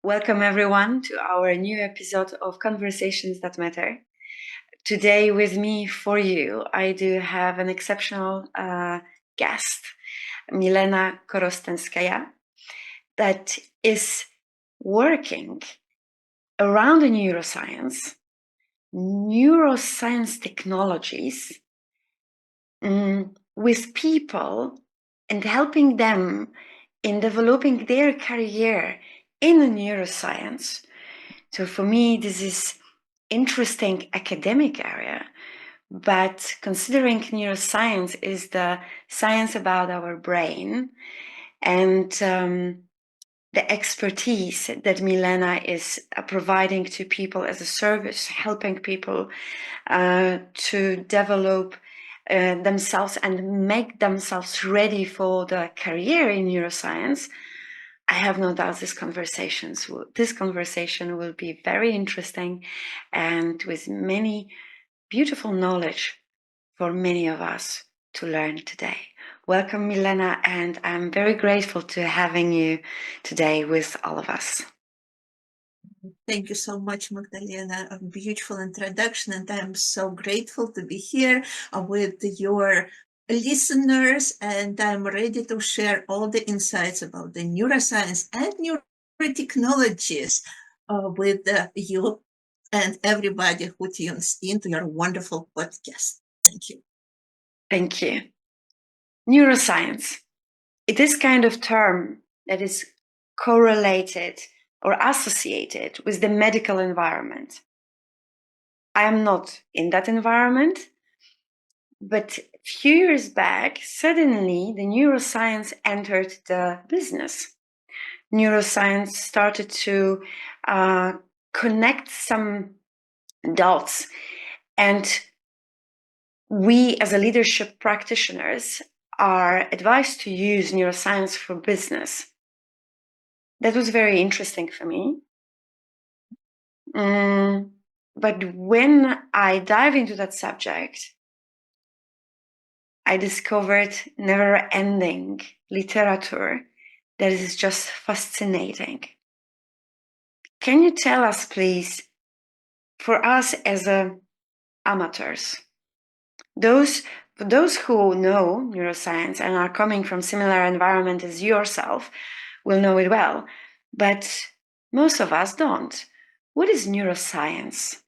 Welcome everyone to our new episode of Conversations That Matter. Today with me for you, I do have an exceptional guest, Milena Korostenskaja, that is working around the neuroscience technologies with people and helping them in developing their career in the neuroscience. So for me, this is interesting academic area, but considering neuroscience is the science about our brain and the expertise that Milena is providing to people as a service, helping people to develop themselves and make themselves ready for the career in neuroscience, I have no doubt this conversation will be very interesting and with many beautiful knowledge for many of us to learn today. Welcome, Milena, and I'm very grateful to having you today with all of us. Thank you so much, Magdalena. A beautiful introduction, and I'm so grateful to be here with your listeners, and I'm ready to share all the insights about the neuroscience and neurotechnologies with you and everybody who tunes into your wonderful podcast. Thank you. Thank you. Neuroscience. It is kind of term that is correlated or associated with the medical environment. I am not in that environment, but a few years back, suddenly the neuroscience entered the business. Neuroscience started to connect some dots, and we as a leadership practitioners are advised to use neuroscience for business. That was very interesting for me. But when I dive into that subject, I discovered never-ending literature that is just fascinating. Can you tell us, please, for us as amateurs, those who know neuroscience and are coming from similar environment as yourself will know it well, but most of us don't. What is neuroscience?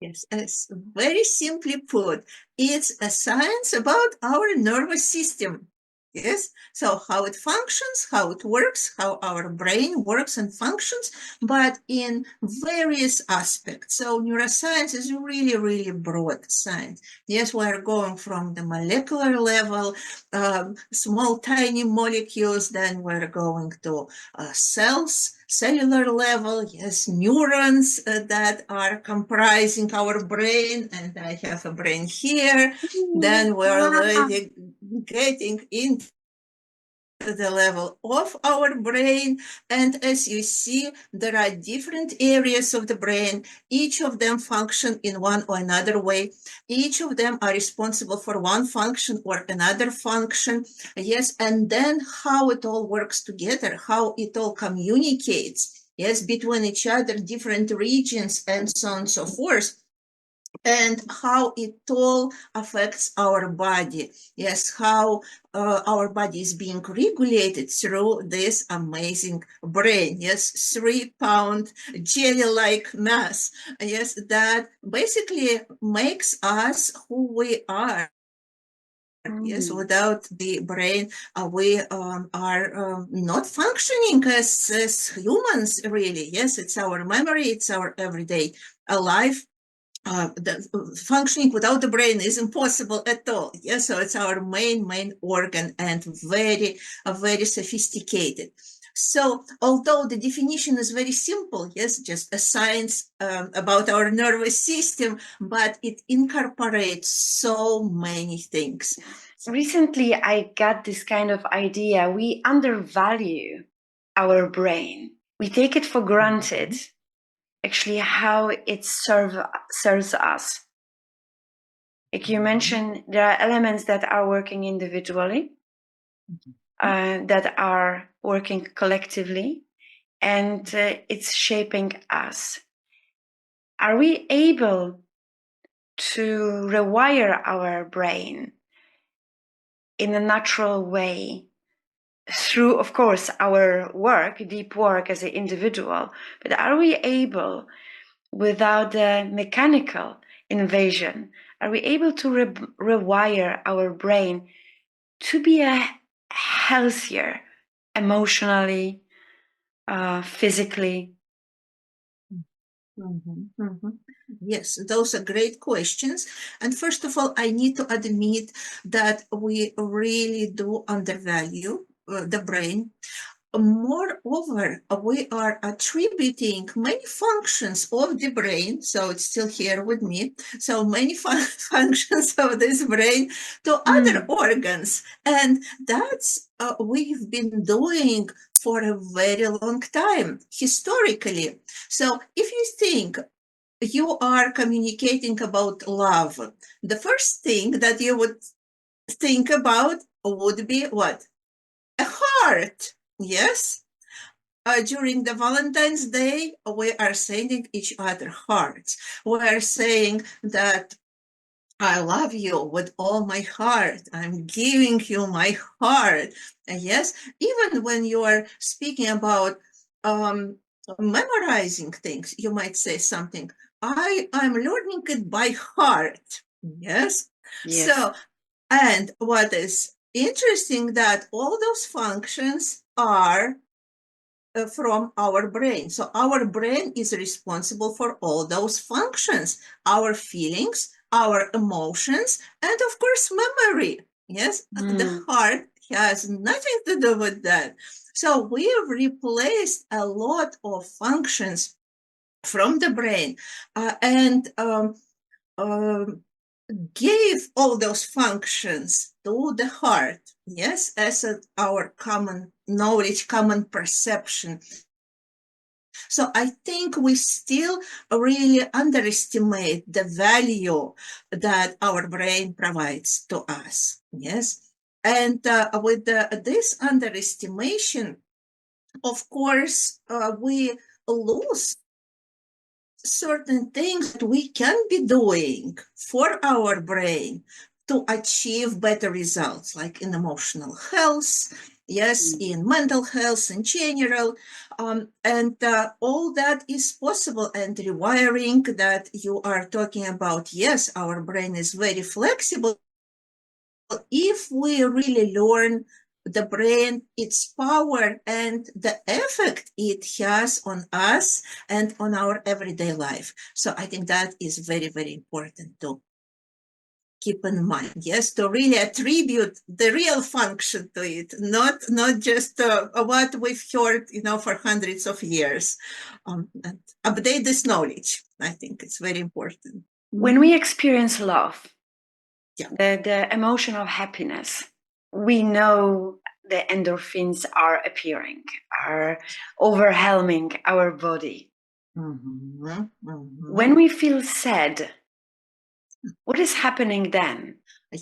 Yes, it's very simply put, it's a science about our nervous system. Yes, so how it functions, how it works, how our brain works and functions, but in various aspects. So neuroscience is really, really broad science. Yes, we are going from the molecular level, small, tiny molecules, then we're going to cells, cellular level, yes, neurons that are comprising our brain, and I have a brain here. Then we're already getting into the level of our brain, and as you see, there are different areas of the brain. Each of them function in one or another way. Each of them are responsible for one function or another function. Yes, and then how it all works together, how it all communicates, yes, between each other, different regions, and so on and so forth, and how it all affects our body. Yes, how our body is being regulated through this amazing brain. Yes, 3-pound jelly-like mass. Yes, that basically makes us who we are. Yes, without the brain, we are not functioning as humans, really. Yes, it's our memory, it's our everyday life. Functioning without the brain is impossible at all. Yes, so it's our main organ, and very sophisticated. So although the definition is very simple, yes, just a science about our nervous system, but it incorporates so many things. Recently, I got this kind of idea. We undervalue our brain. We take it for granted, actually, how it serves us. Like you mentioned, there are elements that are working individually, that are working collectively, and it's shaping us. Are we able to rewire our brain in a natural way through, of course, our work, deep work as an individual, but are we able, without the mechanical invasion, are we able to rewire our brain to be a healthier emotionally, physically? Yes, those are great questions. And first of all, I need to admit that we really do undervalue the brain. Moreover, we are attributing many functions of the brain, so it's still here with me, so many functions of this brain to other organs. And that's we've been doing for a very long time, historically. So if you think you are communicating about love, the first thing that you would think about would be what? A heart. Yes. During the Valentine's Day, we are sending each other hearts. We are saying that I love you with all my heart. I'm giving you my heart. And yes, even when you are speaking about memorizing things, you might say something, I'm learning it by heart. Yes. Yes. So, and what is interesting that all those functions are from our brain. So our brain is responsible for all those functions, our feelings, our emotions, and of course, memory. Yes, the heart has nothing to do with that. So we have replaced a lot of functions from the brain and gave all those functions to the heart, yes, as our common knowledge, common perception. So I think we still really underestimate the value that our brain provides to us, yes. And with this underestimation, of course, we lose certain things that we can be doing for our brain to achieve better results, like in emotional health, yes, in mental health in general. And all that is possible. And rewiring that you are talking about, yes, our brain is very flexible. If we really learn the brain, its power, and the effect it has on us and on our everyday life. So I think that is very, very important to keep in mind. Yes, to really attribute the real function to it, not just what we've heard, for hundreds of years. And update this knowledge. I think it's very important. When we experience love, yeah, the emotion of happiness, we know the endorphins are appearing, are overwhelming our body. When we feel sad, what is happening then?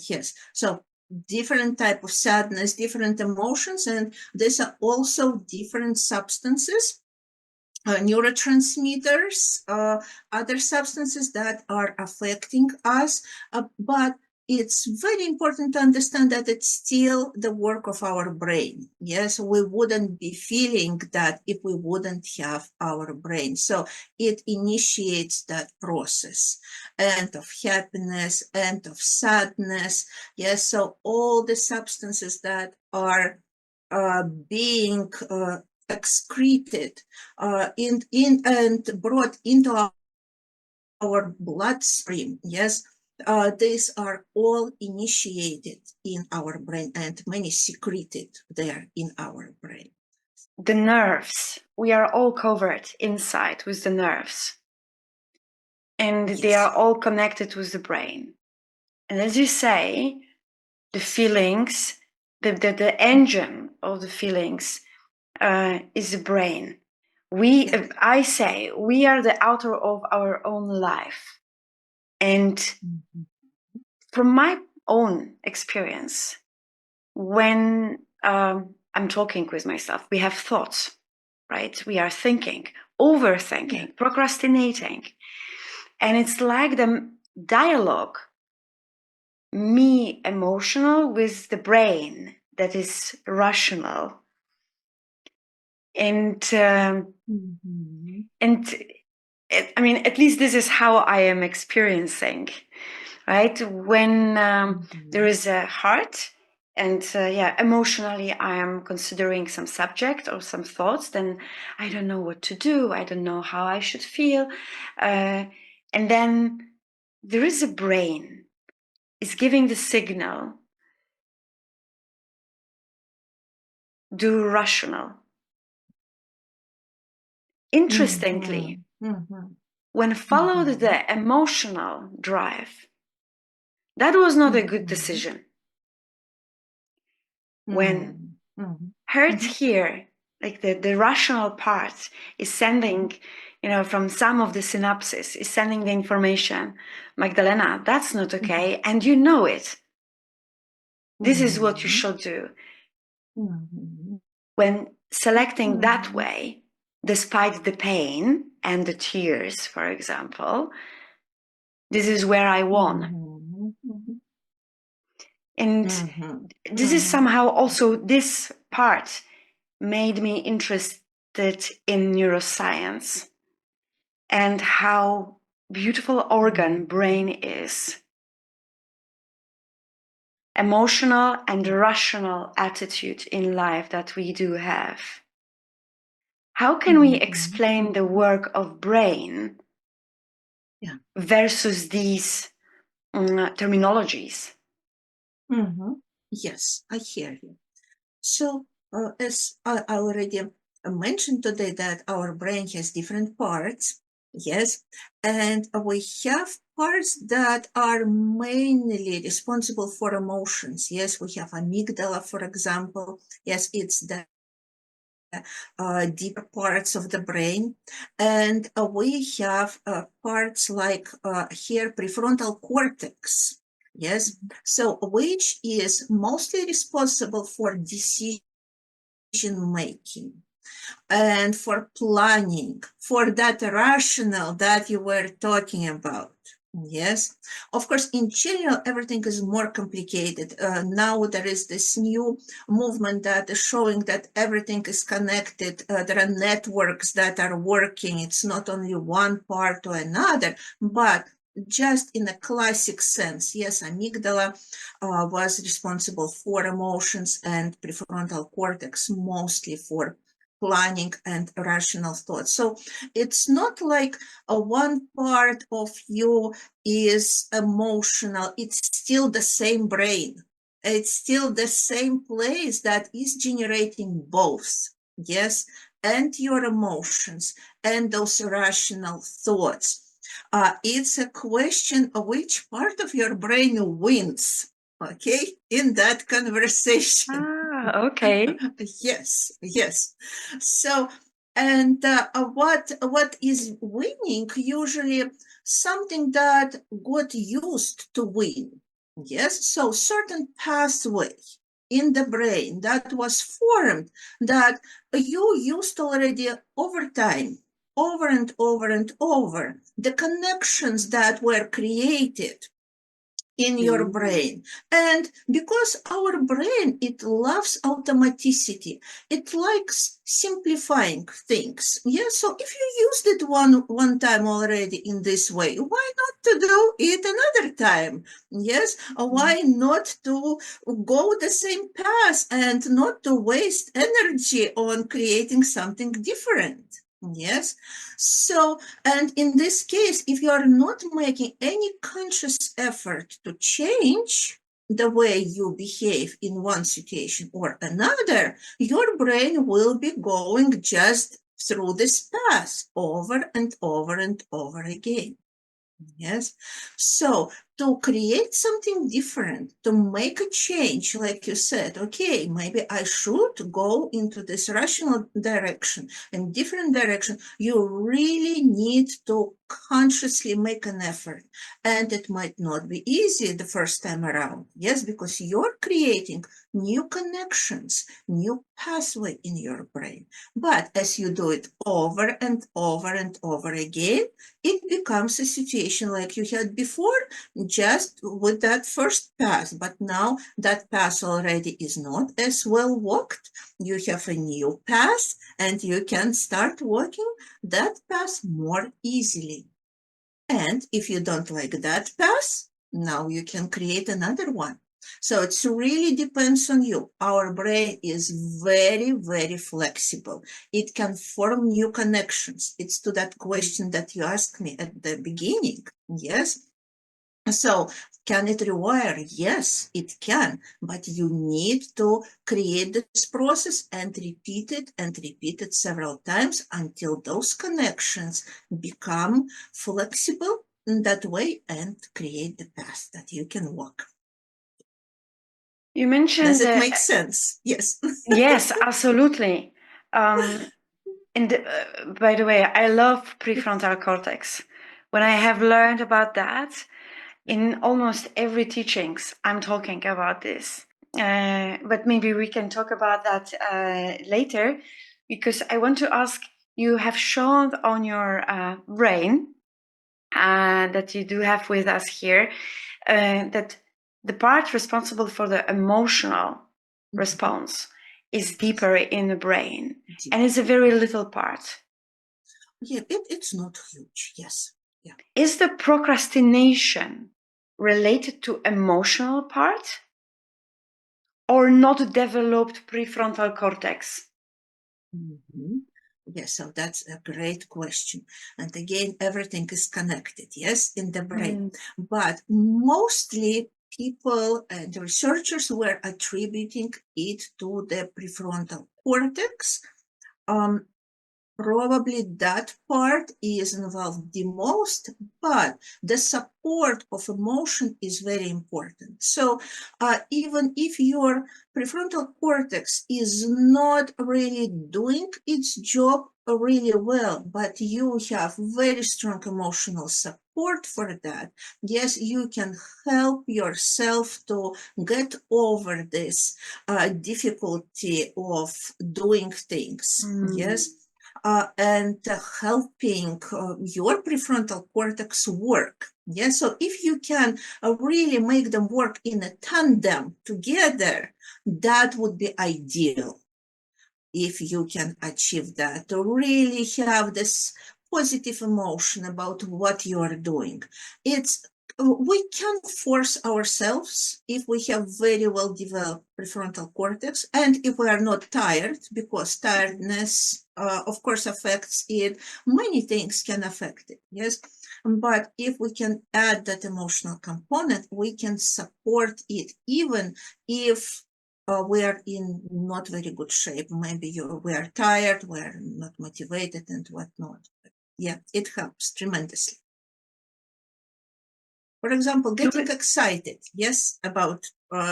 Yes. So different type of sadness, different emotions, and these are also different substances, neurotransmitters, other substances that are affecting us. But it's very important to understand that it's still the work of our brain. Yes, we wouldn't be feeling that if we wouldn't have our brain. So it initiates that process, and of happiness and of sadness. Yes, so all the substances that are being excreted and brought into our bloodstream, yes, these are all initiated in our brain and many secreted there in our brain. The nerves, we are all covered inside with the nerves, and yes, they are all connected with the brain. And as you say, the feelings, the engine of the feelings is the brain. I say, we are the author of our own life. And from my own experience, when I'm talking with myself, we have thoughts, right? We are thinking, overthinking, procrastinating. And it's like the dialogue, me emotional with the brain that is rational. And I mean, at least this is how I am experiencing, right? When there is a heart and emotionally I am considering some subject or some thoughts, then I don't know what to do. I don't know how I should feel. And then there is a brain is giving the signal, do rational. Interestingly, when followed the emotional drive, that was not a good decision. When heard here, like the rational part is sending, from some of the synapses, is sending the information, Magdalena, that's not okay, and you know it. This is what you should do. When selecting that way, despite the pain and the tears, for example, this is where I won. And this is somehow also, this part made me interested in neuroscience and how beautiful organ brain is. Emotional and rational attitude in life that we do have. How can we explain the work of brain versus these terminologies? Yes, I hear you. So, as I already mentioned today, that our brain has different parts, yes, and we have parts that are mainly responsible for emotions. Yes, we have amygdala, for example. Yes, it's the deeper parts of the brain, and we have parts like here prefrontal cortex. Yes, so which is mostly responsible for decision making and for planning, for that rational that you were talking about. Yes, of course, in general, everything is more complicated. Now there is this new movement that is showing that everything is connected. There are networks that are working. It's not only one part or another, but just in a classic sense, yes, amygdala was responsible for emotions and prefrontal cortex mostly for planning and rational thought. So it's not like one part of you is emotional. It's still the same brain. It's still the same place that is generating both. Yes, and your emotions and those rational thoughts. It's a question of which part of your brain wins, okay, in that conversation. Okay. Yes. So, and what is winning? Usually something that got used to win. Yes, so certain pathway in the brain that was formed that you used already over time, over and over and over. The connections that were created in your brain. And because our brain, it loves automaticity, it likes simplifying things. Yeah, so if you used it one time already in this way, why not to do it another time? Yes, why not to go the same path and not to waste energy on creating something different? Yes, so, and in this case, if you are not making any conscious effort to change the way you behave in one situation or another, your brain will be going just through this path over and over and over again. Yes. So to create something different, to make a change, like you said, okay, maybe I should go into this rational direction and different direction, you really need to consciously make an effort. And it might not be easy the first time around, yes, because you're creating new connections, new pathway in your brain. But as you do it over and over and over again, it becomes a situation like you had before, just with that first pass, but now that pass already is not as well walked. You have a new path and you can start walking that path more easily. And if you don't like that path, now you can create another one. So it really depends on you. Our brain is very, very flexible. It can form new connections. It's to that question that you asked me at the beginning. Yes. So can it rewire? Yes, it can, but you need to create this process and repeat it several times until those connections become flexible in that way and create the path that you can walk. You mentioned Does it make sense? Yes. Yes, absolutely. And by the way, I love prefrontal cortex. When I have learned about that, in almost every teachings, I'm talking about this. But maybe we can talk about that later, because I want to ask, you have shown on your brain that you do have with us here, that the part responsible for the emotional response is deeper in the brain, and it's a very little part. Yeah, it's not huge, yes. Yeah. Is the procrastination related to emotional part or not developed prefrontal cortex? Yes, so that's a great question. And again, everything is connected, yes, in the brain. But mostly people and researchers were attributing it to the prefrontal cortex. Probably that part is involved the most, but the support of emotion is very important. So even if your prefrontal cortex is not really doing its job really well, but you have very strong emotional support for that, yes, you can help yourself to get over this difficulty of doing things. Yes. And helping your prefrontal cortex work. Yeah, so if you can really make them work in a tandem together, that would be ideal. If you can achieve that, to really have this positive emotion about what you are doing. We can force ourselves if we have very well developed prefrontal cortex and if we are not tired, because tiredness, of course, affects it. Many things can affect it, yes. But if we can add that emotional component, we can support it even if we are in not very good shape. Maybe we are tired, we are not motivated and whatnot. But yeah, it helps tremendously. For example, getting excited, yes, about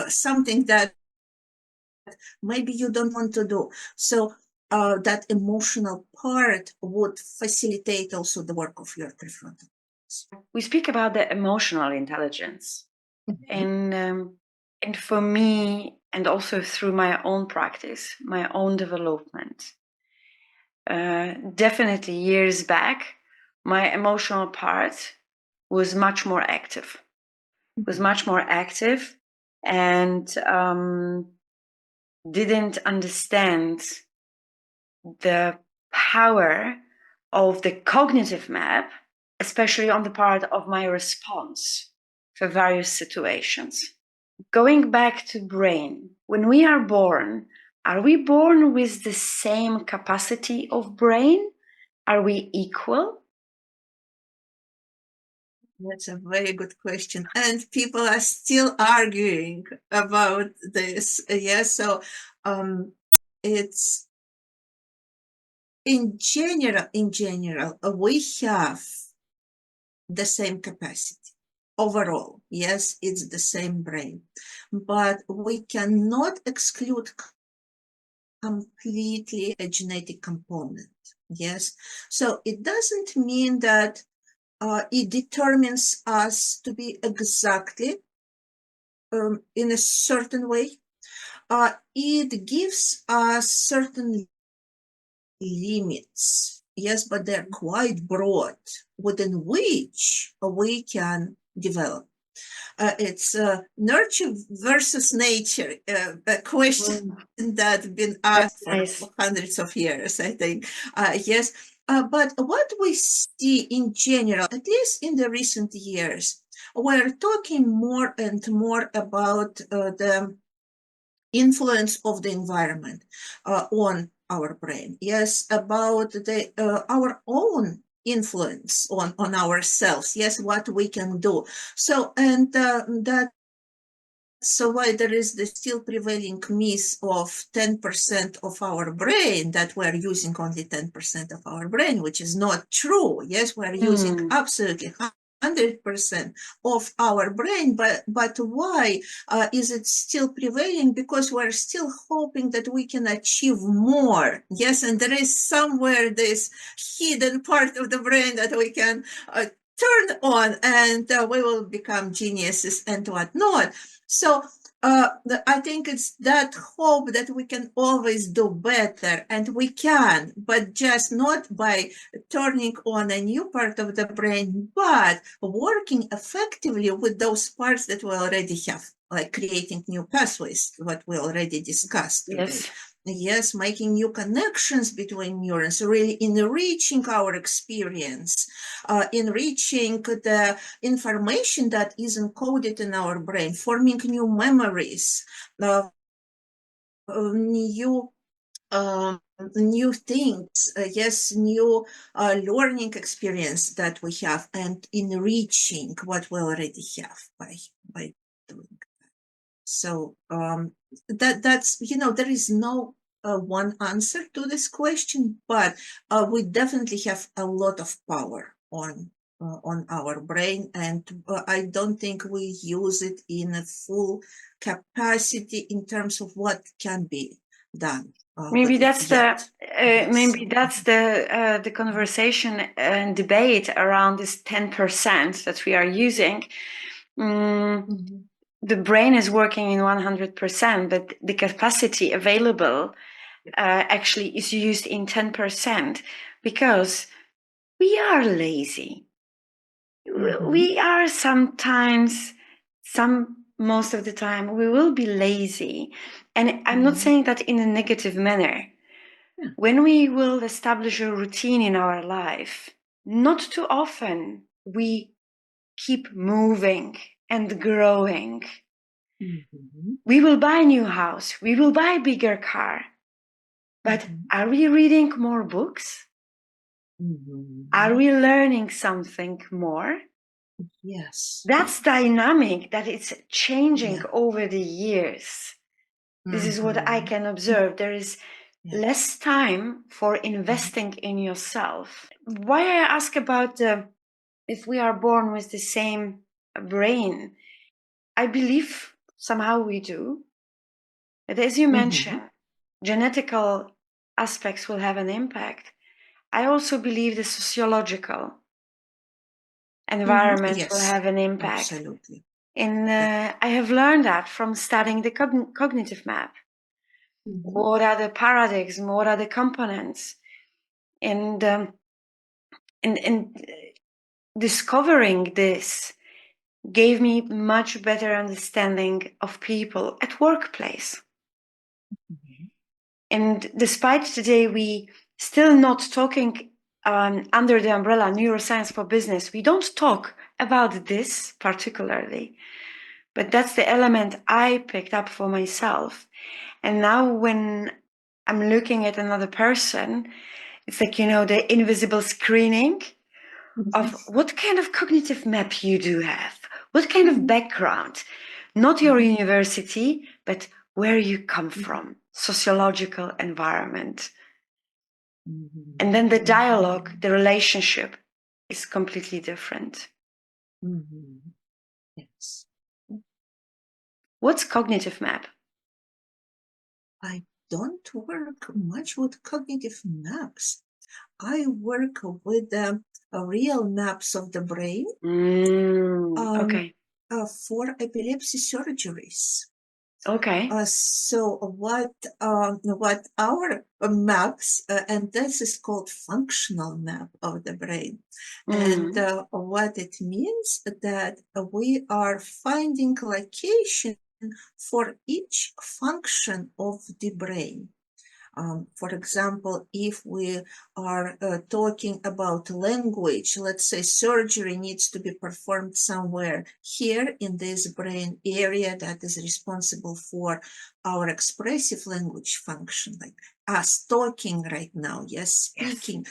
something that maybe you don't want to do. So that emotional part would facilitate also the work of your prefrontal. We speak about the emotional intelligence. And for me, and also through my own practice, my own development, definitely years back, my emotional part was much more active. And didn't understand the power of the cognitive map, especially on the part of my response for various situations. Going back to brain, when we are we born with the same capacity of brain? Are we equal? That's a very good question. And people are still arguing about this. Yes, so it's in general, we have the same capacity. overall. Yes, it's the same brain, but we cannot exclude completely a genetic component. Yes, so it doesn't mean that it determines us to be exactly in a certain way. It gives us certain limits, yes, but they're quite broad, within which we can develop. It's nurture versus nature, a question that's been That's asked for nice. hundreds of years, I think. Yes, but what we see in general, at least in the recent years, we're talking more and more about the influence of the environment on our brain. Yes, about the our own influence on ourselves. Yes, what we can do. So, and that. So why there is the still prevailing myth of 10% of our brain, that we're using only 10% of our brain, which is not true. Yes, we're using absolutely 100% of our brain, but why is it still prevailing? Because we're still hoping that we can achieve more. Yes, and there is somewhere this hidden part of the brain that we can turn on, and we will become geniuses and whatnot. So I think it's that hope that we can always do better, and we can, but just not by turning on a new part of the brain, but working effectively with those parts that we already have, like creating new pathways, what we already discussed today. Yes. Yes, making new connections between neurons, really enriching our experience, enriching the information that is encoded in our brain, forming new memories, new things, yes, new learning experience that we have, and enriching what we already have by doing that. So that's, there is no one answer to this question, but we definitely have a lot of power on our brain, and I don't think we use it in a full capacity in terms of what can be done. Maybe that's Yes. the conversation and debate around this 10% that we are using. The brain is working in 100%, but the capacity available actually is used in 10% because we are lazy. We are sometimes, most of the time, we will be lazy. And I'm not saying that in a negative manner. Yeah. When we will establish a routine in our life, not too often we keep moving and growing. We will buy a new house, we will buy a bigger car, but are we reading more books? Are we learning something more? Yes. That's dynamic, that it's changing over the years. This is what I can observe. There is less time for investing in yourself. Why I ask about if we are born with the same brain, I believe somehow we do. But as you mentioned, genetical aspects will have an impact. I also believe the sociological environment will have an impact. Absolutely. And I have learned that from studying the cognitive map. What are the paradigms? What are the components? And discovering this gave me much better understanding of people at workplace. And despite today we still not talking under the umbrella neuroscience for business, we don't talk about this particularly, but that's the element I picked up for myself. And now when I'm looking at another person, it's like, the invisible screening of what kind of cognitive map you do have, what kind of background, not your university, but where you come from, sociological environment. And then the dialogue, the relationship is completely different. What's cognitive map? I don't work much with cognitive maps. I work with real maps of the brain Okay. for epilepsy surgeries. Okay. So what our maps, and this is called functional map of the brain. And what it means that we are finding location for each function of the brain. For example, if we are talking about language, let's say surgery needs to be performed somewhere here in this brain area that is responsible for our expressive language function, like us talking right now, yes, speaking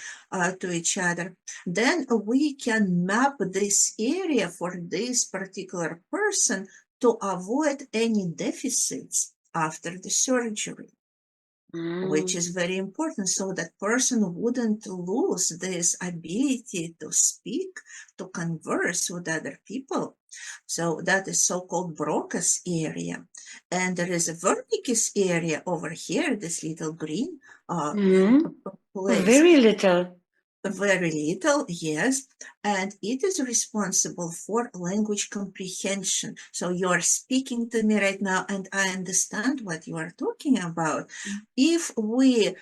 to each other, then we can map this area for this particular person to avoid any deficits after the surgery, which is very important, so that person wouldn't lose this ability to speak, to converse with other people. So that is so-called Broca's area. And there is a Wernicke's area over here, this little green place. Very little. Very little, yes, and it is responsible for language comprehension. So you are speaking to me right now, and I understand what you are talking about. If we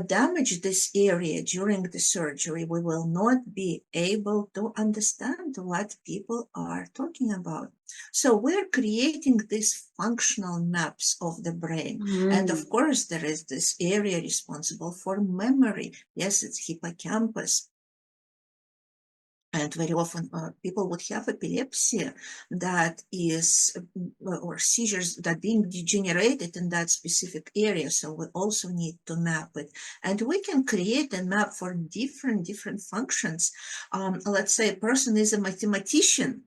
damage this area during the surgery, we will not be able to understand what people are talking about. So we're creating these functional maps of the brain. And of course, there is this area responsible for memory. Yes, it's hippocampus. And very often people would have epilepsy that is, or seizures that being degenerated in that specific area. So we also need to map it. And we can create a map for different functions. Let's say a person is a mathematician,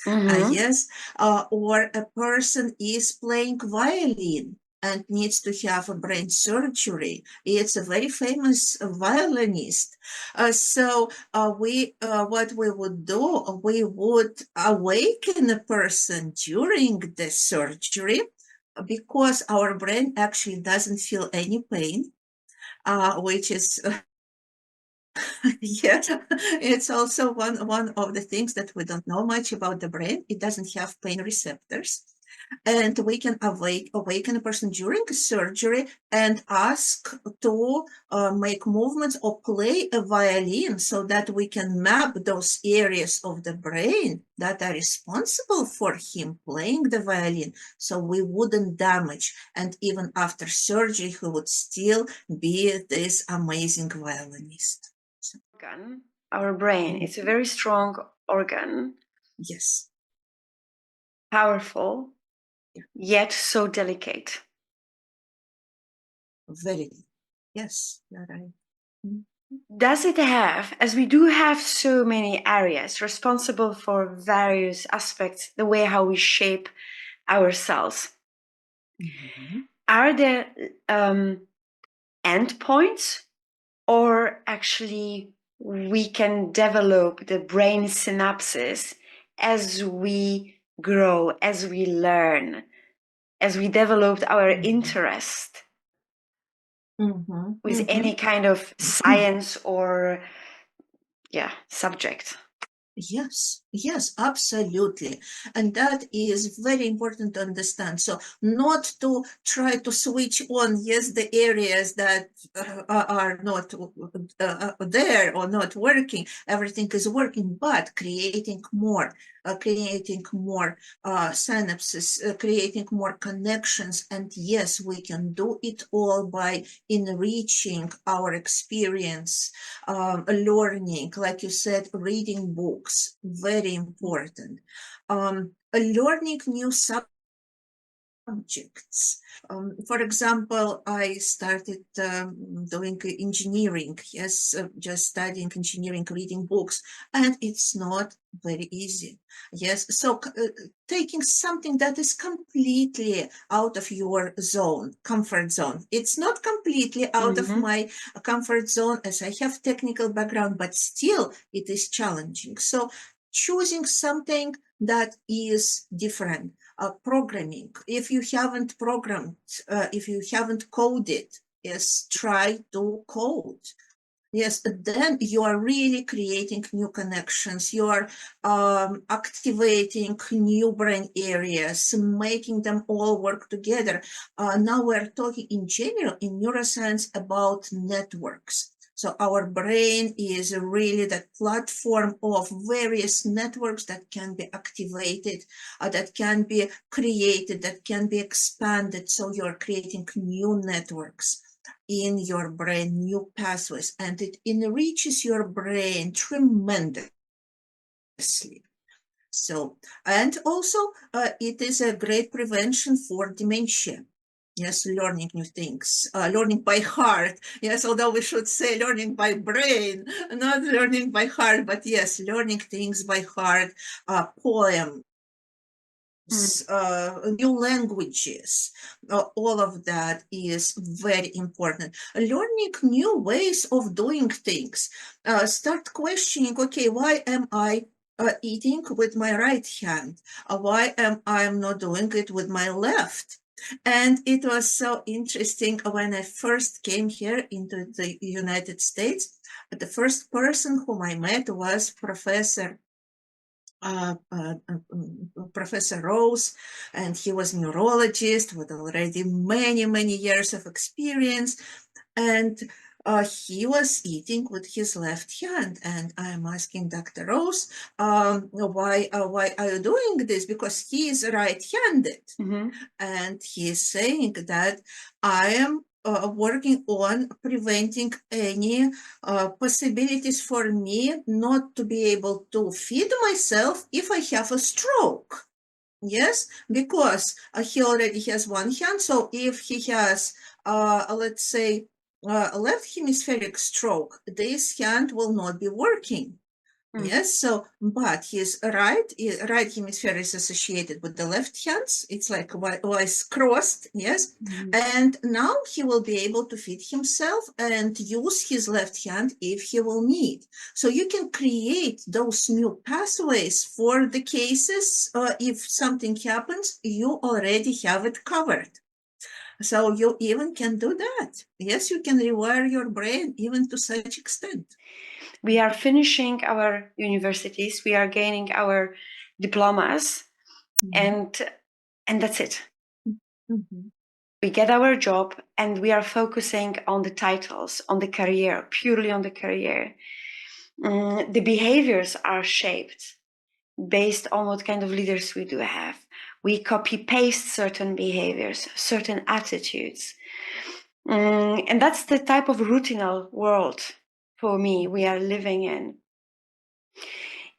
yes, or a person is playing violin and needs to have a brain surgery. It's a very famous violinist. So what we would do, we would awaken a person during the surgery, because our brain actually doesn't feel any pain, which is yes, it's also one of the things that we don't know much about the brain. It doesn't have pain receptors. And we can awaken a person during surgery and ask to make movements or play a violin, so that we can map those areas of the brain that are responsible for him playing the violin, so we wouldn't damage. And even after surgery, he would still be this amazing violinist. Organ, our brain, it's a very strong organ. Yes. Powerful, yet so delicate. Very. Yes, you're right. Does it have, as we do have so many areas responsible for various aspects, the way how we shape ourselves, are there endpoints, or actually we can develop the brain synapses as we grow, as we learn, as we developed our interest with any kind of science or subject? Yes, absolutely. And that is very important to understand. So not to try to switch on, yes, the areas that are not there or not working. Everything is working, but creating more synapses, creating more connections. And yes, we can do it all by enriching our experience, learning, like you said, reading books, very important. Learning new subjects. For example, I started doing engineering, yes, just studying engineering, reading books, and it's not very easy. Yes, so taking something that is completely out of your zone, comfort zone. It's not completely out of my comfort zone, as I have technical background, but still it is challenging. So choosing something that is different. programming. If you haven't programmed, if you haven't coded, yes, try to code. Yes, then you are really creating new connections. You are activating new brain areas, making them all work together. Now we're talking in general in neuroscience about networks. So our brain is really that platform of various networks that can be activated, that can be created, that can be expanded. So you're creating new networks in your brain, new pathways, and it enriches your brain tremendously. So, and also it is a great prevention for dementia. Yes, learning new things, learning by heart. Yes, although we should say learning by brain, not learning by heart, but yes, learning things by heart, poems, new languages, all of that is very important. Learning new ways of doing things. Start questioning, okay, why am I eating with my right hand? Why am I not doing it with my left? And it was so interesting when I first came here into the United States. The first person whom I met was Professor Rose, and he was a neurologist with already many years of experience, and he was eating with his left hand, and I'm asking Dr. Rose, why are you doing this? Because he is right-handed. And he's saying that I am working on preventing any possibilities for me not to be able to feed myself if I have a stroke. Yes, because he already has one hand. So if he has, let's say, a left hemispheric stroke, this hand will not be working. Yes, so, but his right hemisphere is associated with the left hands. It's like was crossed, yes. And now he will be able to feed himself and use his left hand if he will need. So you can create those new pathways for the cases. If something happens, you already have it covered. So you even can do that. Yes, you can rewire your brain even to such extent. We are finishing our universities, we are gaining our diplomas, and that's it. We get our job and we are focusing on the titles, on the career, purely on the career. The behaviors are shaped based on what kind of leaders we do have. We copy paste certain behaviors, certain attitudes. And that's the type of routinal world for me we are living in.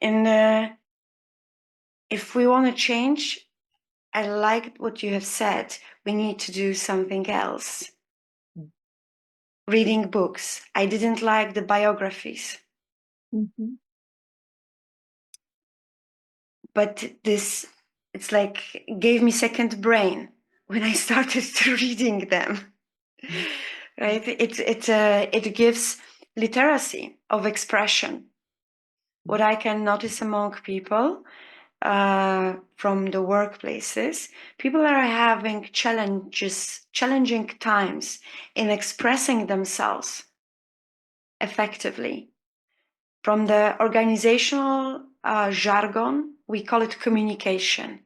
And if we want to change, I like what you have said. We need to do something else. Reading books. I didn't like the biographies. But this, it's like, gave me second brain when I started reading them. Right? It gives literacy of expression. What I can notice among people from the workplaces, people are having challenging times in expressing themselves effectively. From the organizational jargon, we call it communication.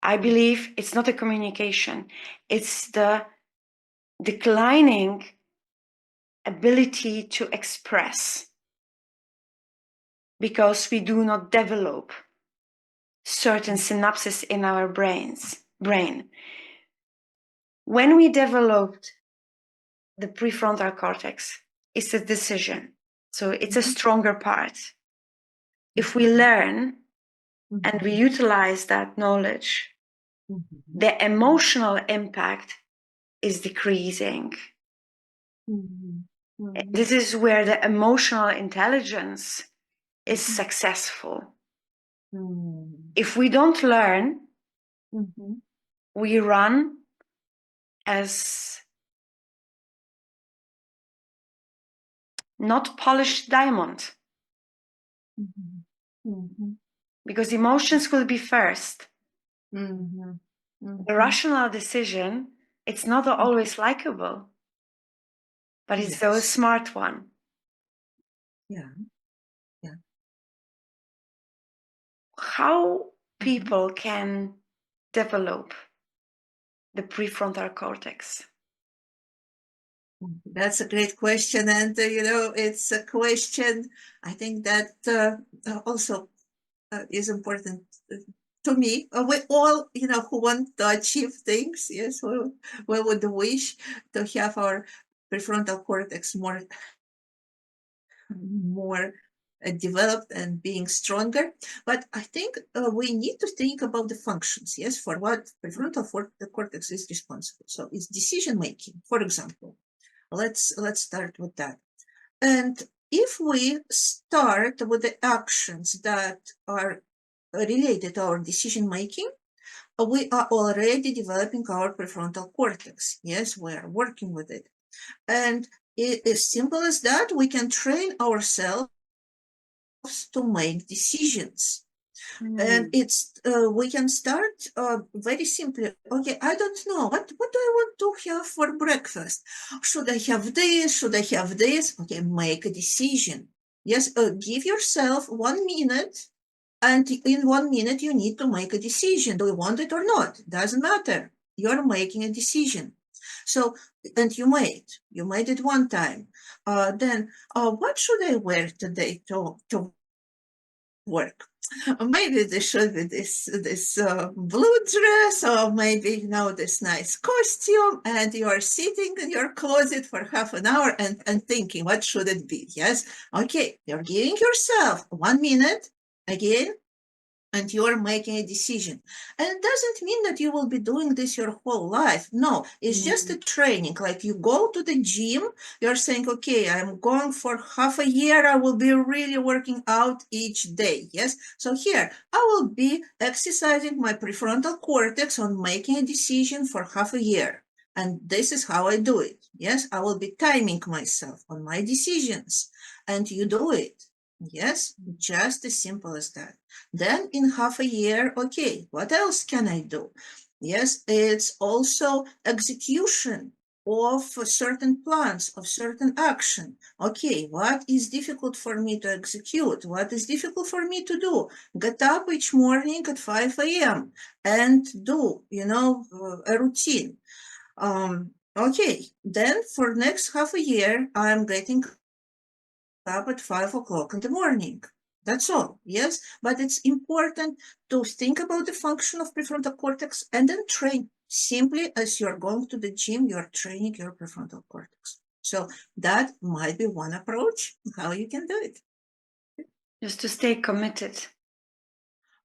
I believe it's not a communication, it's the declining ability to express because we do not develop certain synapses in our brain. When we developed the prefrontal cortex, it's a decision. So it's a stronger part. If we learn and we utilize that knowledge, the emotional impact is decreasing. This is where the emotional intelligence is successful. If we don't learn, we run as not polished diamond. Because emotions will be first. Mhm. The Mhm. rational decision, it's not always likable, but it's the Yes. smart one. Yeah. Yeah. How Mhm. people can develop the prefrontal cortex? That's a great question. And, it's a question I think that also is important to me. We all, who want to achieve things, yes, we would wish to have our prefrontal cortex more developed and being stronger. But I think we need to think about the functions, yes, for what prefrontal cortex is responsible. So it's decision making, for example. Let's start with that. And if we start with the actions that are related to our decision making, we are already developing our prefrontal cortex. Yes, we are working with it. And it is simple as that. We can train ourselves to make decisions. And it's we can start very simply. Okay, I don't know what do I want to have for breakfast. Should I have this? Should I have this? Okay, make a decision. Yes, give yourself 1 minute, and in 1 minute you need to make a decision. Do you want it or not? Doesn't matter. You're making a decision. So, and you made it one time. Then, what should I wear today to work? Maybe there should be this blue dress, or maybe this nice costume, and you are sitting in your closet for half an hour and thinking, what should it be? Yes, okay, you're giving yourself 1 minute again, and you're making a decision. And it doesn't mean that you will be doing this your whole life. No, it's just a training. Like you go to the gym, you're saying, okay, I'm going for half a year. I will be really working out each day. Yes. So here, I will be exercising my prefrontal cortex on making a decision for half a year. And this is how I do it. Yes, I will be timing myself on my decisions. And you do it. Yes, just as simple as that. Then in half a year, okay, what else can I do? Yes, it's also execution of certain plans, of certain action. Okay, what is difficult for me to execute? What is difficult for me to do? Get up each morning at 5 a.m. and do, a routine. Okay, then for next half a year, I'm getting up at 5 o'clock in the morning. That's all, yes? But it's important to think about the function of prefrontal cortex and then train. Simply as you're going to the gym, you're training your prefrontal cortex. So that might be one approach how you can do it. Just to stay committed.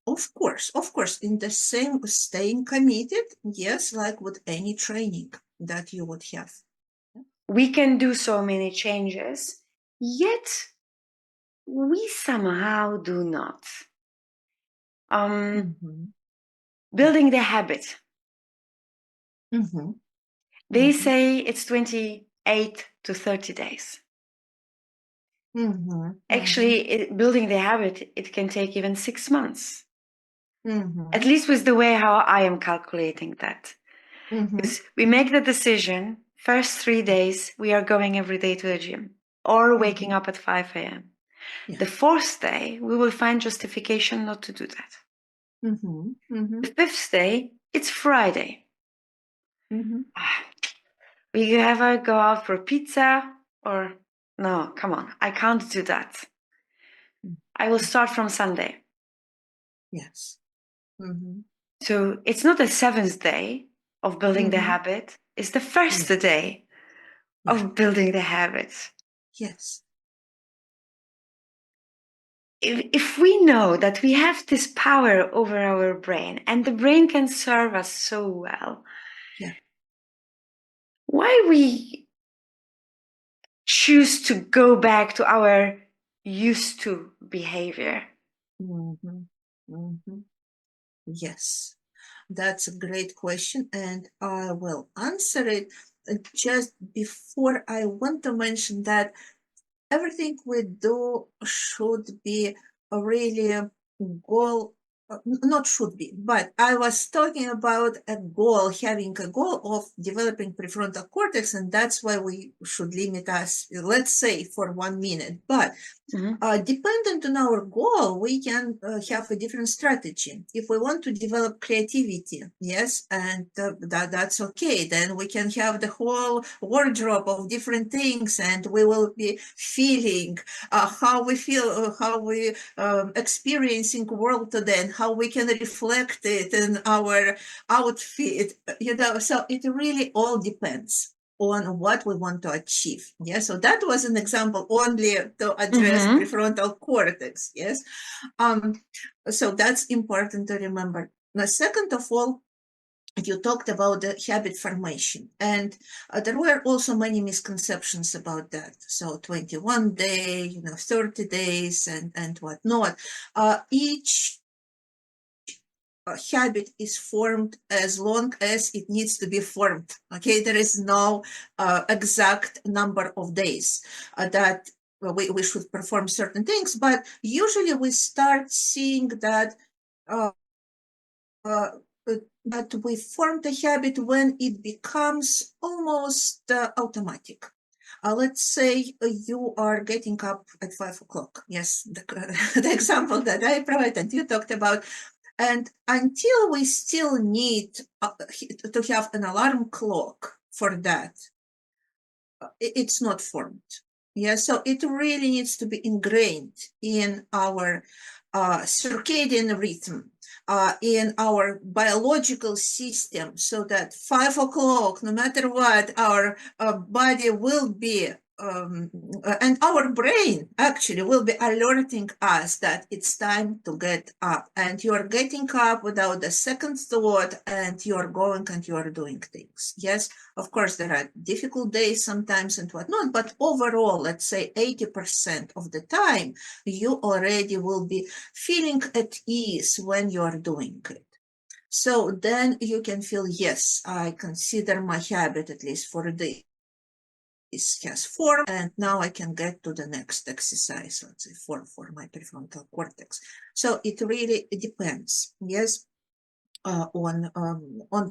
Of course, in the same staying committed, yes, like with any training that you would have. We can do so many changes, yet we somehow do not. Building the habit. They say it's 28 to 30 days. Actually, building the habit, it can take even 6 months. At least with the way how I am calculating that. Because we make the decision, first 3 days, we are going every day to the gym or waking up at 5 a.m. Yeah. The fourth day, we will find justification not to do that. The fifth day, it's Friday. We ever go out for pizza or no, come on, I can't do that. I will start from Sunday. Yes. So it's not the seventh day of building the habit, it's the first day of building the habit. Yes. If we know that we have this power over our brain and the brain can serve us so well, why we choose to go back to our used to behavior? Yes, that's a great question, and I will answer it. Just before, I want to mention that everything we do should be really goal not should be, but I was talking about a goal, having a goal of developing prefrontal cortex, and that's why we should limit us, let's say, for 1 minute. But dependent on our goal, we can have a different strategy. If we want to develop creativity, yes, and that's okay, then we can have the whole wardrobe of different things, and we will be feeling how we feel, how we experiencing world today, and how we can reflect it in our outfit, so it really all depends on what we want to achieve. Yes, so that was an example only to address prefrontal cortex. Yes, so that's important to remember. Now, second of all, you talked about the habit formation, and there were also many misconceptions about that. So 21 day, 30 days, and whatnot. Each habit is formed as long as it needs to be formed. Okay, there is no exact number of days that we should perform certain things, but usually we start seeing that that we form the habit when it becomes almost automatic. Let's say you are getting up at 5 o'clock. Yes, the example that I provided, you talked about. And until we still need to have an alarm clock for that, it's not formed. Yeah, so it really needs to be ingrained in our circadian rhythm, in our biological system, so that 5 o'clock, no matter what, our body will be and our brain actually will be alerting us that it's time to get up, and you're getting up without a second thought, and you're going and you're doing things. Yes, of course, there are difficult days sometimes and whatnot, but overall, let's say 80% of the time, you already will be feeling at ease when you're doing it. So then you can feel, yes, I consider my habit, at least for a day, has formed, and now I can get to the next exercise, let's say for my prefrontal cortex. So it really depends, yes, on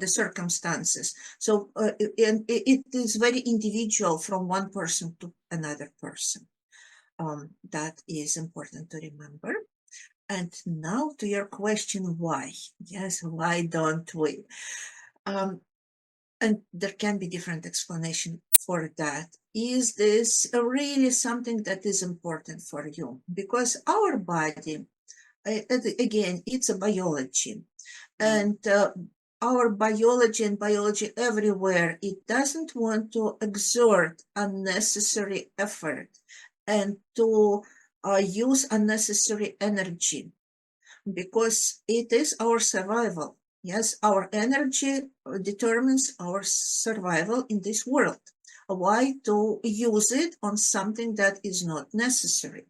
the circumstances. So it is very individual from one person to another person. That is important to remember. And now to your question, why? Yes, why don't we? And there can be different explanation for that. Is this really something that is important for you? Because our body, again, it's a biology, and our biology and biology everywhere, it doesn't want to exert unnecessary effort and to use unnecessary energy, because it is our survival. Yes, our energy determines our survival in this world. Why to use it on something that is not necessary?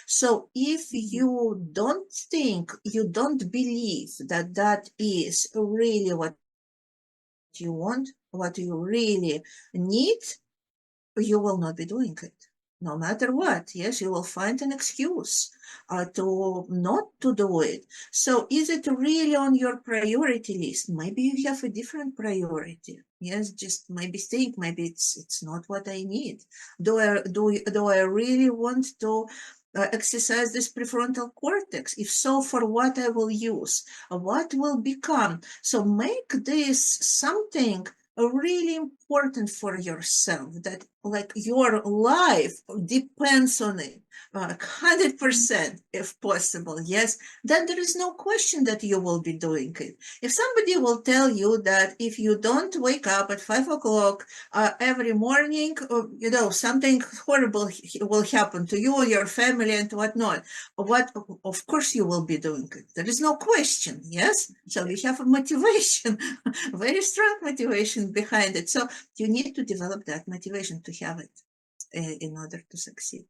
So if you don't think, you don't believe that that is really what you want, what you really need, you will not be doing it. No matter what, yes, you will find an excuse to not to do it. So is it really on your priority list? Maybe you have a different priority. Yes, just maybe think, maybe it's not what I need. Do I really want to exercise this prefrontal cortex? If so, for what I will use? What will become? So make this something really important for yourself, that like your life depends on it 100% if possible. Yes, then there is no question that you will be doing it. If somebody will tell you that if you don't wake up at 5 o'clock every morning, something horrible will happen to you, your family, and whatnot, of course you will be doing it. There is no question. Yes, so we have a motivation, very strong motivation behind it. So you need to develop that motivation to have it in order to succeed.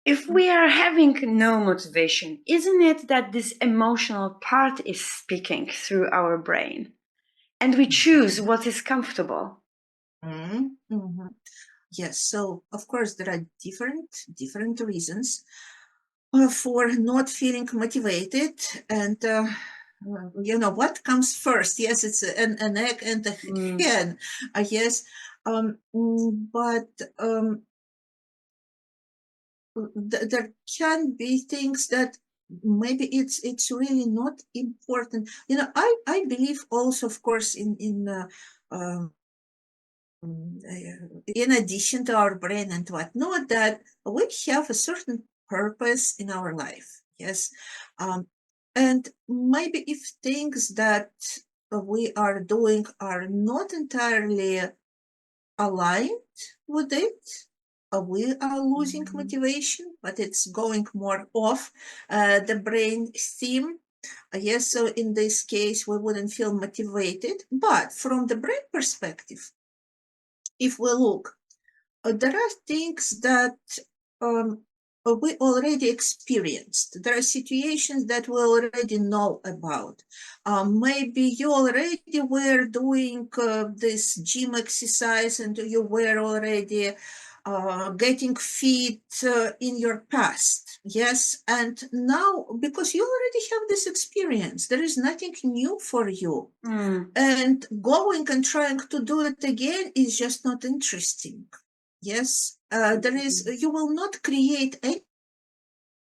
If we are having no motivation, isn't it that this emotional part is speaking through our brain and we choose what is comfortable? Mm-hmm. Yes, so of course there are different reasons. for not feeling motivated. And what comes first? Yes, it's an egg and a hen. Yes, but there can be things that maybe it's really not important. I believe also, of course, in addition to our brain and whatnot, that we have a certain purpose in our life. Yes. And maybe if things that we are doing are not entirely aligned with it, we are losing motivation, but it's going more off the brain theme. Yes, so in this case, we wouldn't feel motivated. But from the brain perspective, if we look, there are things that we already experienced. There are situations that we already know about. Maybe you already were doing this gym exercise and you were already getting fit in your past. Yes. And now, because you already have this experience, there is nothing new for you. And going and trying to do it again is just not interesting. Yes, you will not create any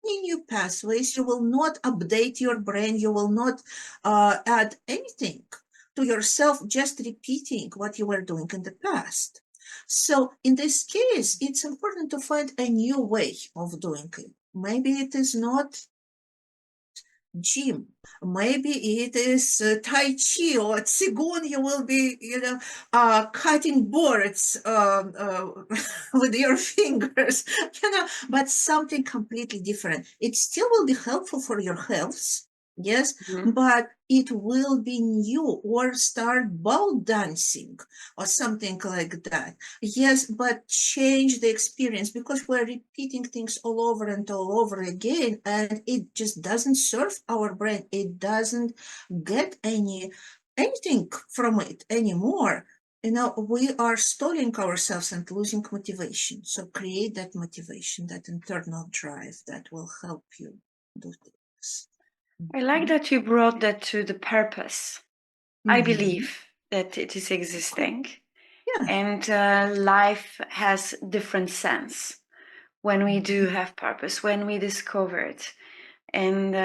new pathways, you will not update your brain, you will not add anything to yourself, just repeating what you were doing in the past. So in this case, it's important to find a new way of doing it. Maybe it is not gym. Maybe it is Tai Chi or Qigong. You will be, cutting boards with your fingers, but something completely different. It still will be helpful for your health. Yes, but it will be new, or start ball dancing or something like that. Yes, but change the experience, because we're repeating things all over and all over again, and it just doesn't serve our brain. It doesn't get anything from it anymore. We are stalling ourselves and losing motivation. So create that motivation, that internal drive that will help you do things. I like that you brought that to the purpose. I believe that it is existing. Yeah. And life has different sense when we do have purpose, when we discover it. And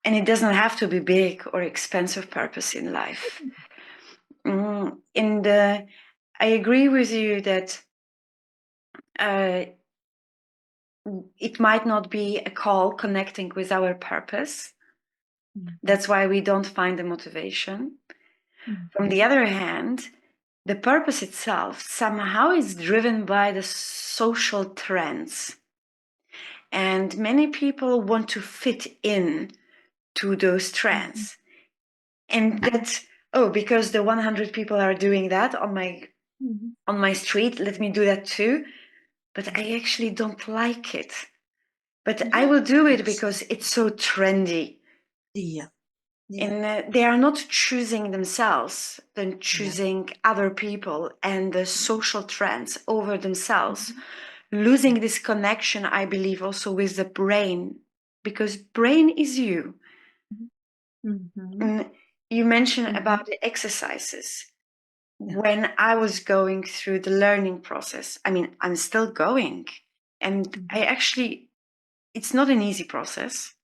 it doesn't have to be big or expensive purpose in life. I agree with you that it might not be a call connecting with our purpose. That's why we don't find the motivation. From the other hand, the purpose itself somehow is driven by the social trends. And many people want to fit in to those trends. And that's, because the 100 people are doing that on my street, let me do that too. But I actually don't like it. But I will do it because it's so trendy. Yeah. And they are not choosing themselves, they're choosing other people and the social trends over themselves, losing this connection, I believe, also with the brain, because brain is you. You mentioned about the exercises. When I was going through the learning process, I'm still going, and it's not an easy process.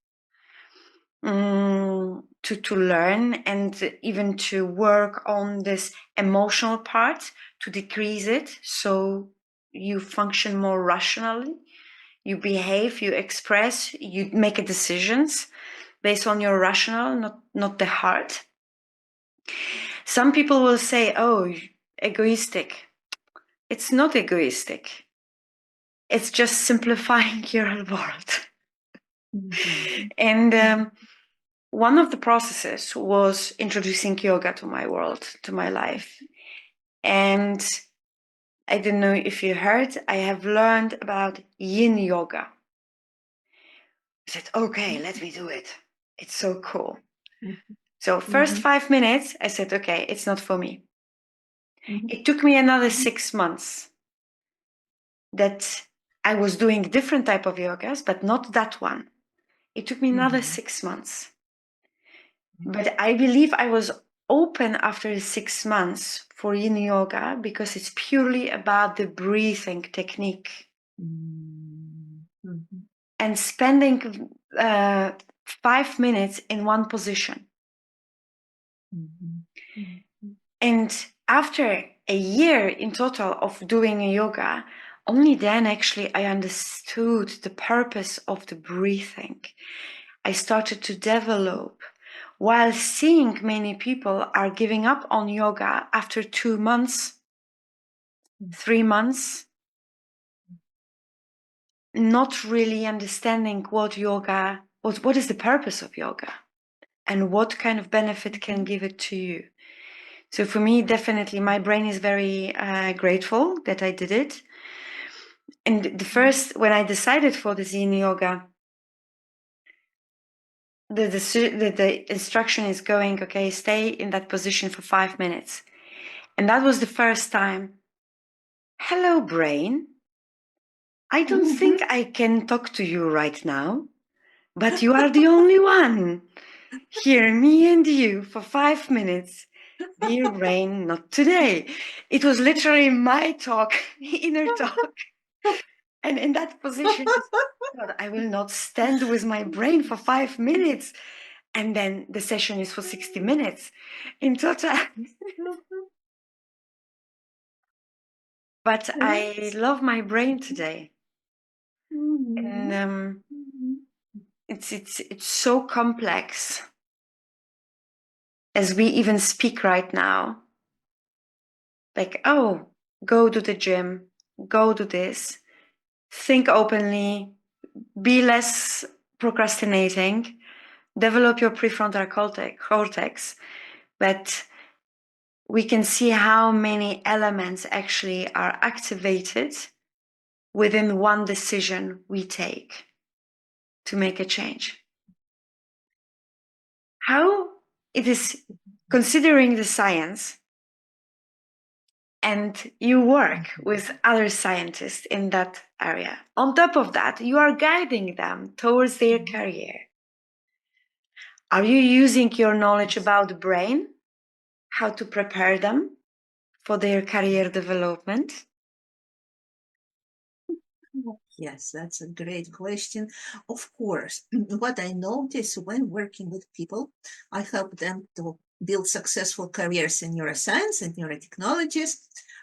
To learn and even to work on this emotional part, to decrease it so you function more rationally, you behave, you express, you make decisions based on your rational, not the heart. Some people will say, egoistic. It's not egoistic. It's just simplifying your world. And one of the processes was introducing yoga to my world, to my life. And I don't know if you heard, I have learned about yin yoga. I said, okay, let me do it. It's so cool. So first 5 minutes, I said, okay, it's not for me. It took me another 6 months that I was doing different type of yogas, but not that one. It took me another 6 months. But I believe I was open after 6 months for yin yoga because it's purely about the breathing technique. And spending 5 minutes in one position. And after a year in total of doing yoga, only then actually I understood the purpose of the breathing. I started to develop, while seeing many people are giving up on yoga after 2 months, 3 months, not really understanding what is the purpose of yoga and what kind of benefit can give it to you. So for me, definitely my brain is very grateful that I did it. And when I decided for the yin yoga, the instruction is going, okay, stay in that position for 5 minutes. And that was the first time. Hello, brain. I don't think I can talk to you right now, but you are the only one. Here, me and you for 5 minutes. Dear brain, not today. It was literally my talk, inner talk. And in that position, I will not stand with my brain for 5 minutes. And then the session is for 60 minutes in total. But I love my brain today. And it's so complex. As we even speak right now. Like, oh, go to the gym, go do this, think openly, be less procrastinating, develop your prefrontal cortex. But we can see how many elements actually are activated within one decision we take to make a change. How it is, considering the science, and you work with other scientists in that area. On top of that, you are guiding them towards their career. Are you using your knowledge about the brain, how to prepare them for their career development? Yes, that's a great question. Of course, what I notice when working with people, I help them to build successful careers in neuroscience and neurotechnologies,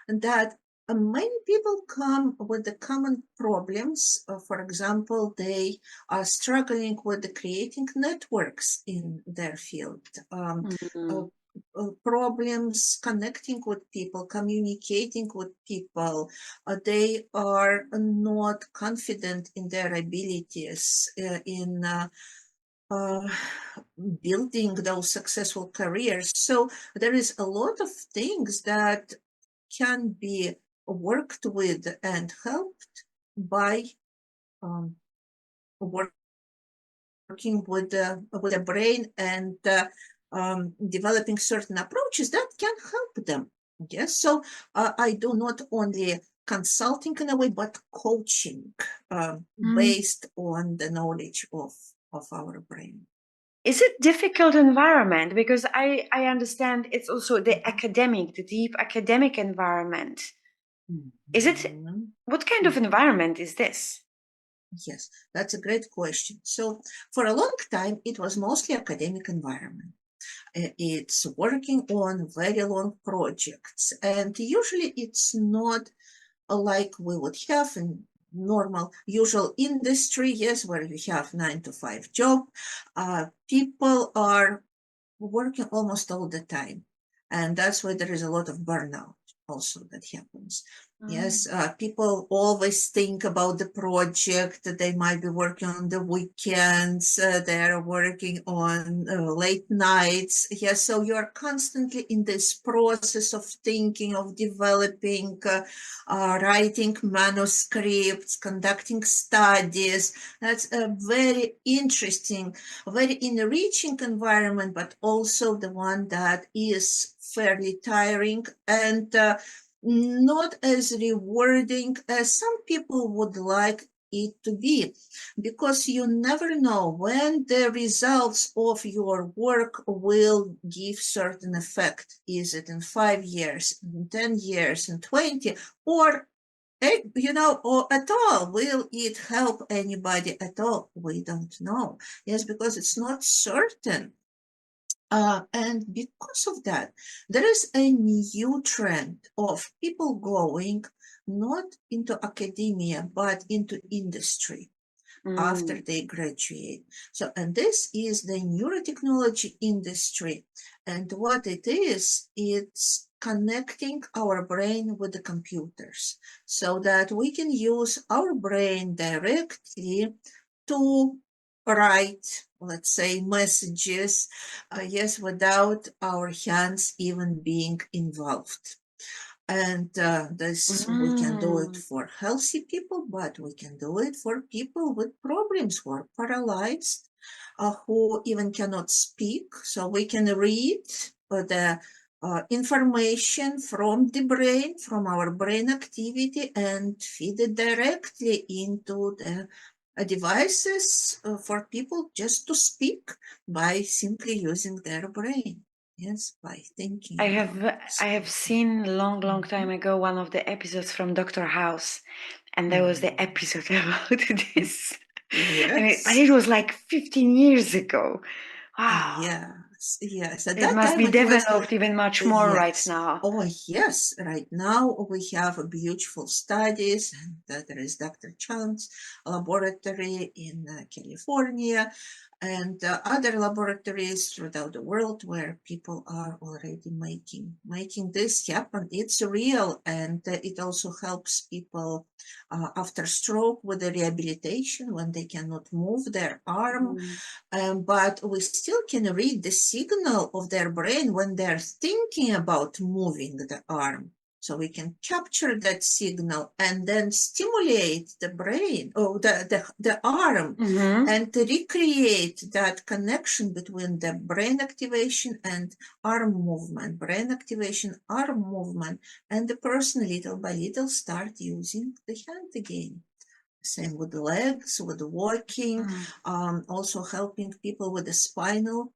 and that many people come with the common problems. For example, they are struggling with creating networks in their field. Problems connecting with people, communicating with people. They are not confident in their abilities in building those successful careers. So there is a lot of things that can be worked with and helped by working with the brain and developing certain approaches that can help them. Yes, so I do not only consulting in a way, but coaching based on the knowledge of our brain. Is it difficult environment? Because I understand it's also the academic, the deep academic environment. Is it, what kind of environment is this? Yes, that's a great question. So for a long time, it was mostly academic environment. It's working on very long projects, and usually it's not like we would have in normal usual industry, yes, where you have 9-to-5 job. People are working almost all the time, and that's why there is a lot of burnout also that happens. Yes, people always think about the project. They might be working on the weekends. They're working on late nights. Yes, so you're constantly in this process of thinking, of developing, writing manuscripts, conducting studies. That's a very interesting, very enriching environment, but also the one that is fairly tiring and not as rewarding as some people would like it to be, because you never know when the results of your work will give certain effect. Is it in 5 years, in 10 years, in 20, or or at all? Will it help anybody at all? We don't know. Yes, because it's not certain. And because of that, there is a new trend of people going not into academia, but into industry after they graduate. So, and this is the neurotechnology industry. And what it is, it's connecting our brain with the computers so that we can use our brain directly to write, let's say, messages, yes, without our hands even being involved. And this we can do it for healthy people, but we can do it for people with problems who are paralyzed, who even cannot speak. So we can read the information from the brain, from our brain activity, and feed it directly into the devices for people just to speak by simply using their brain. Yes, by thinking about I have seen long time ago one of the episodes from Dr. House, and there was the episode about this. But it was like 15 years ago. Wow. Yes. At It that must time be it was, developed even much more right yes. now. Oh, yes. Right now we have beautiful studies, and there is Dr. Chang's laboratory in California, and other laboratories throughout the world where people are already making this happen. It's real, and it also helps people after stroke with the rehabilitation when they cannot move their arm. But we still can read the signal of their brain when they're thinking about moving the arm. So we can capture that signal and then stimulate the brain or the arm and recreate that connection between the brain activation and arm movement, brain activation, arm movement, and the person little by little start using the hand again. Same with the legs, with the walking, also helping people with the spinal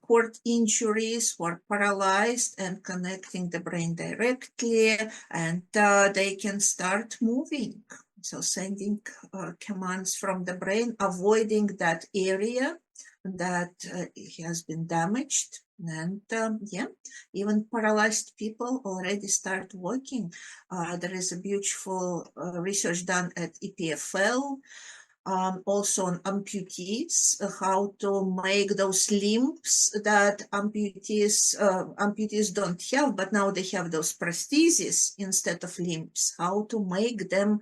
cord injuries who are paralyzed and connecting the brain directly, and they can start moving. So sending commands from the brain, avoiding that area that has been damaged. And even paralyzed people already start walking. There is a beautiful research done at EPFL, also on amputees, how to make those limbs that amputees don't have, but now they have those prostheses instead of limbs, how to make them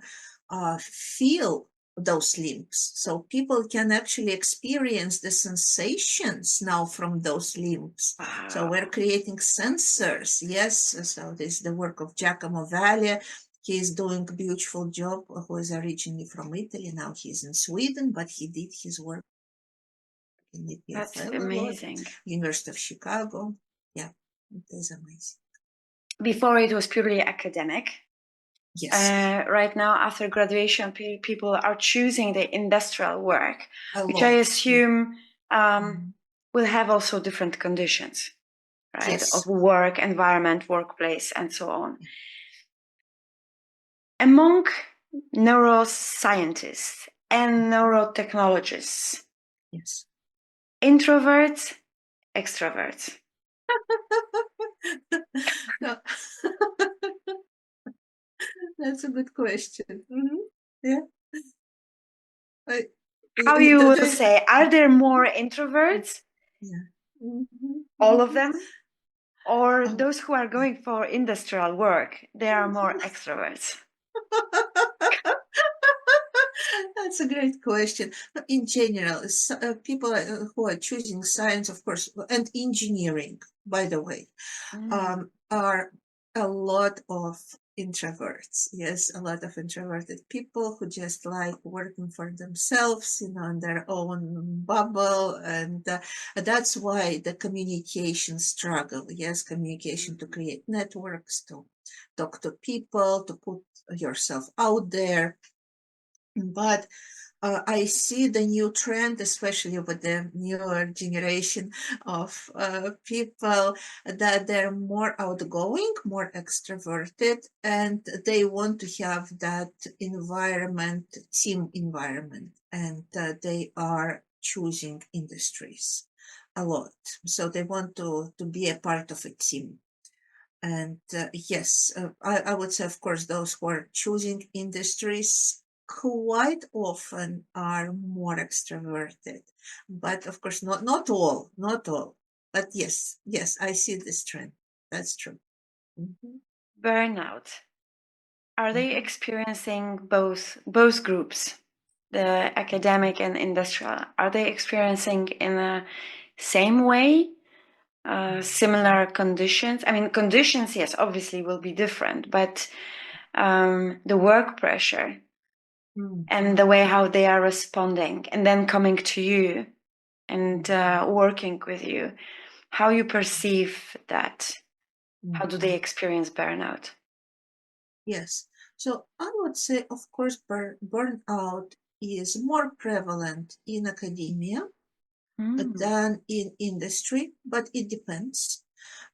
feel those limbs. So people can actually experience the sensations now from those limbs. Wow. So we're creating sensors. Yes. So this is the work of Giacomo Valle. He's doing a beautiful job, who is originally from Italy. Now he's in Sweden, but he did his work in the PFL. That's amazing. University of Chicago. Yeah, it is amazing. Before it was purely academic. Yes. Right now, after graduation, people are choosing the industrial work, which I assume will have also different conditions, right? Yes. Of work, environment, workplace, and so on. Among neuroscientists and neurotechnologists, yes, introverts, extroverts. That's a good question. Yeah. How you will say, are there more introverts? Yeah. All of them? Or those who are going for industrial work, they are more extroverts? That's a great question. In general, people who are choosing science, of course, and engineering, by the way, are a lot of introverts. Yes, a lot of introverted people who just like working for themselves, in their own bubble. And that's why the communication struggle. Yes, communication to create networks, to talk to people, to put yourself out there. But I see the new trend, especially with the newer generation of people, that they're more outgoing, more extroverted, and they want to have that environment, team environment, and they are choosing industries a lot. So they want to be a part of a team. And yes, I would say, of course, those who are choosing industries quite often are more extroverted. But of course, not all, not all. But yes, I see this trend. That's true. Mhm, Burnout. Are they mhm, experiencing both groups, the academic and industrial? Are they experiencing in a same way, similar conditions? I mean, conditions, yes, obviously will be different, but the work pressure mm, and the way how they are responding, and then coming to you and working with you, how you perceive that. How do they mhm. experience burnout? Yes. So I would say, of course, burnout is more prevalent in academia Mm. than in industry, but it depends.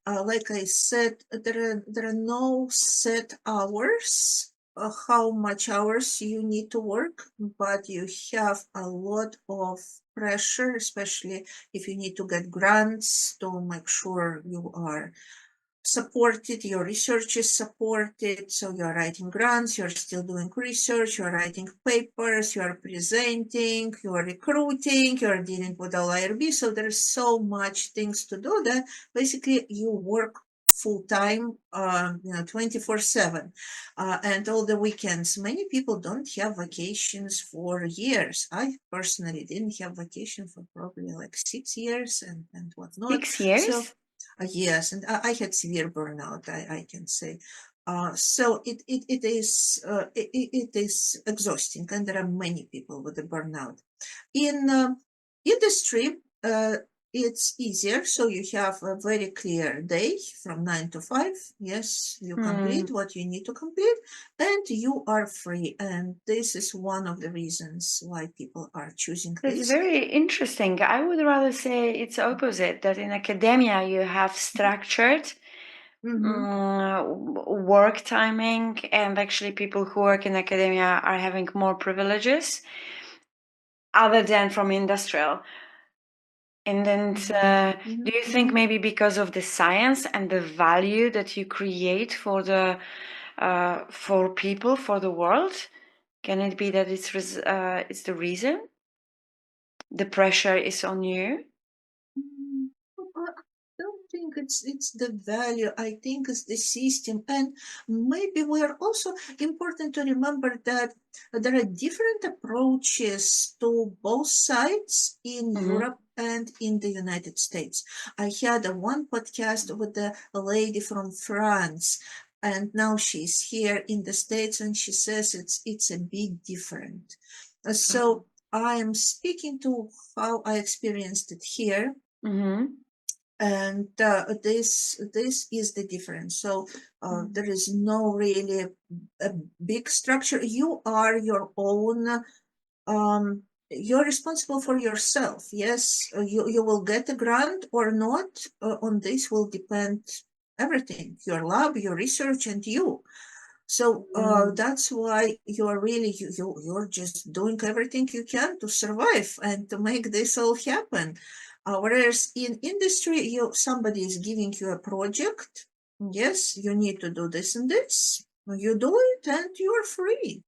Like I said, there are no set hours, how much hours you need to work, but you have a lot of pressure, especially if you need to get grants to make sure you are supported, your research is supported, so you're writing grants, you're still doing research, you're writing papers, you're presenting, you're recruiting, you're dealing with all IRB, so there's so much things to do that basically you work full-time, 24/7, and all the weekends. Many people don't have vacations for years. I personally didn't have vacation for probably like 6 years and whatnot. 6 years? So yes, and I had severe burnout, I can say. So it is exhausting, and there are many people with the burnout. In industry, it's easier. So you have a very clear day from 9 to 5. Yes, you complete what you need to complete, and you are free. And this is one of the reasons why people are choosing That's this. very interesting. I would rather say it's opposite, that in academia you have structured Mhm. work timing, and actually people who work in academia are having more privileges other than from industrial. And then do you think maybe because of the science and the value that you create for the for people, for the world, can it be that it's the reason the pressure is on you? I don't think it's the value. I think it's the system, and maybe we are also important to remember that there are different approaches to both sides in Mm-hmm. Europe and in the United States. I had one podcast with a lady from France, and now she's here in the States, and she says it's a big difference. So I am speaking to how I experienced it here, Mm-hmm. and this is the difference. So there is no really a big structure. You are your own, you're responsible for yourself. Yes, you will get a grant or not. On this will depend everything, your lab, your research, and you. So that's why you're really you're just doing everything you can to survive and to make this all happen. Whereas in industry, somebody is giving you a project. Yes, you need to do this and this. You do it, and you're free.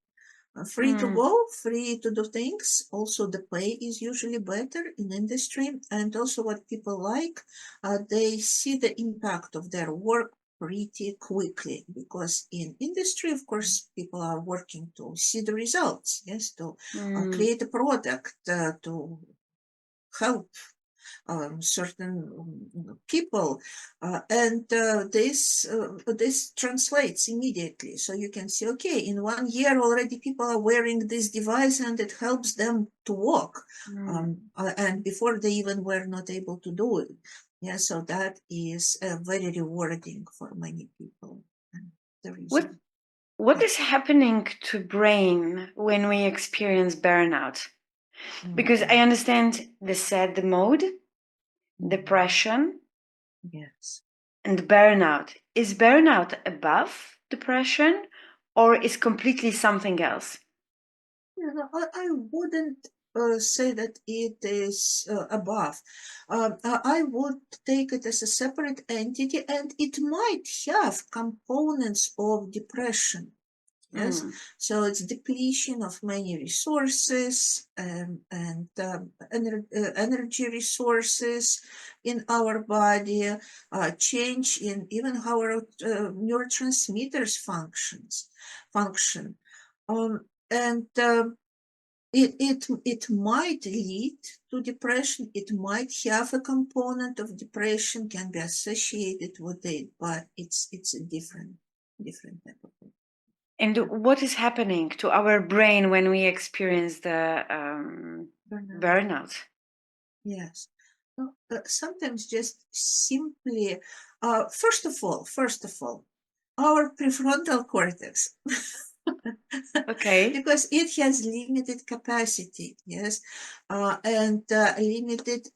Free to Mm. go, free to do things. Also, the pay is usually better in industry, and also what people like, they see the impact of their work pretty quickly, because in industry, of course, people are working to see the results. Yes, to Mm. create a product, to help. certain people, and this translates immediately. So you can see, okay, in 1 year already people are wearing this device and it helps them to walk, and before they even were not able to do it. Yeah, so that is very rewarding for many people. And the reason. What is happening to brain when we experience burnout? Because I understand the sad mode, depression, Yes, and burnout. Is burnout above depression or is completely something else? I wouldn't say that it is above. I would take it as a separate entity, and it might have components of depression. Yes, so it's depletion of many resources and energy resources in our body, change in even how our neurotransmitters function, and it might lead to depression. It might have a component of depression, can be associated with it, but it's a different type of thing. And what is happening to our brain when we experience the burnout? Yes. Sometimes just simply, first of all, our prefrontal cortex, Okay. because it has limited capacity, yes, and limited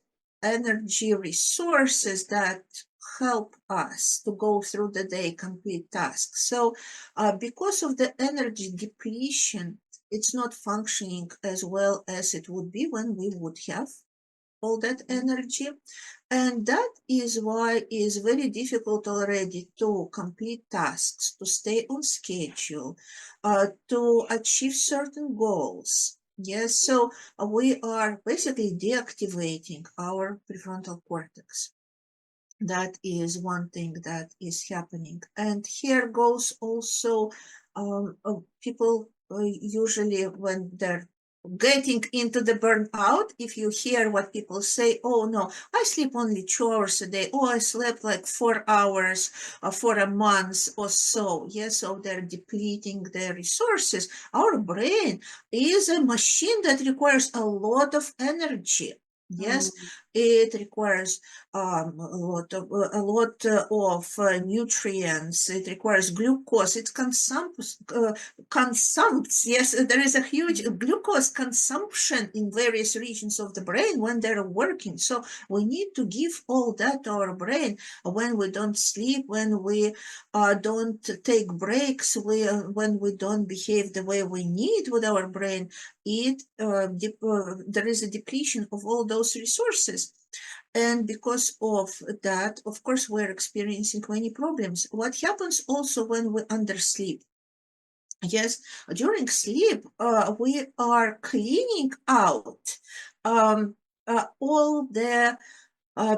energy resources that help us to go through the day, complete tasks. So because of the energy depletion, it's not functioning as well as it would be when we would have all that energy, and that is why it is very difficult already to complete tasks, to stay on schedule, to achieve certain goals. Yes, so we are basically deactivating our prefrontal cortex. That is one thing that is happening. And here goes also people usually when they're getting into the burnout, if you hear what people say, oh no, I sleep only 2 hours a day, oh I slept like 4 hours for a month or so. Yes, so they're depleting their resources. Our brain is a machine that requires a lot of energy. Yes, it requires a lot of nutrients. It requires glucose. It consumes. Yes, there is a huge glucose consumption in various regions of the brain when they're working. So we need to give all that to our brain when we don't sleep, when we don't take breaks, when we don't behave the way we need with our brain. There is a depletion of all those resources. And because of that, of course, we're experiencing many problems. What happens also when we undersleep? Yes, during sleep, we are cleaning out all the uh,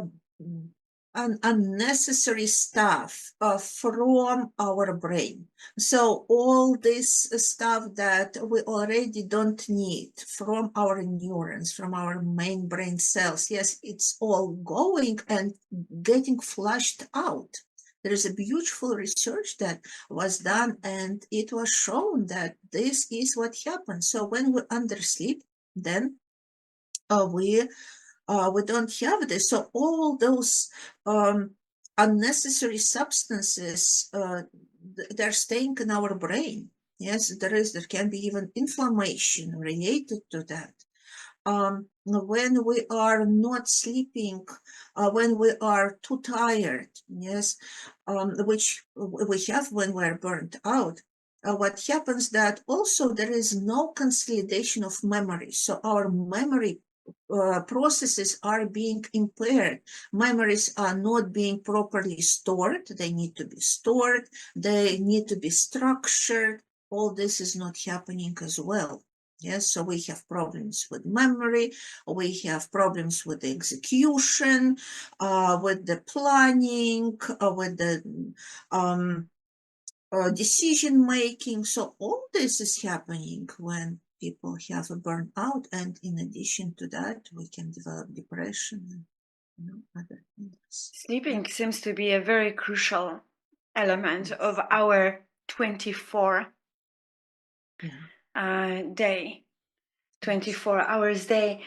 unnecessary stuff from our brain. So all this stuff that we already don't need from our neurons, from our main brain cells, yes, it's all going and getting flushed out. There is a beautiful research that was done, and it was shown that this is what happens. So when we undersleep, then we don't have this. So all those unnecessary substances, they're staying in our brain. Yes, there can be even inflammation related to that. When we are not sleeping, when we are too tired, yes, which we have when we're burnt out, what happens that also there is no consolidation of memory. So our memory processes are being impaired. Memories are not being properly stored. They need to be stored. They need to be structured. All this is not happening as well. Yes, so we have problems with memory, we have problems with the execution, with the planning, with the decision making. So all this is happening when people have a burnout, and in addition to that, we can develop depression. no other things. Sleeping seems to be a very crucial element of our 24 day, 24 hours day.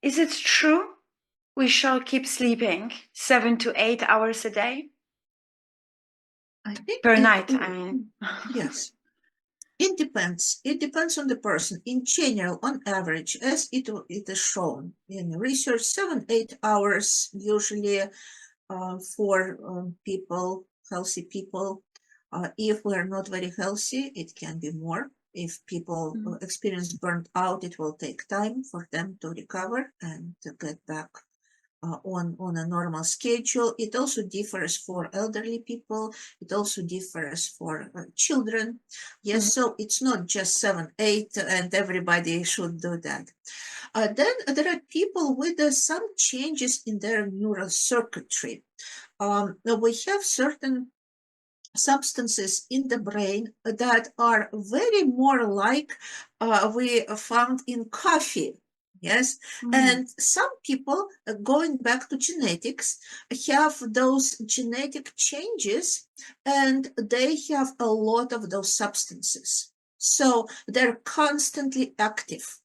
Is it true we shall keep sleeping 7 to 8 hours a day? I think Per night, I mean. Yes. It depends. It depends on the person. In general, on average, as it is shown in research, 7-8 hours usually for people, healthy people. If we are not very healthy, it can be more. If people experience burnt out, it will take time for them to recover and to get back on a normal schedule. It also differs for elderly people. It also differs for children. Yes, so it's not just 7-8 and everybody should do that. Then there are people with some changes in their neural circuitry. We have certain substances in the brain that are very more like we found in coffee. Yes, and some people, going back to genetics, have those genetic changes and they have a lot of those substances. So they're constantly active.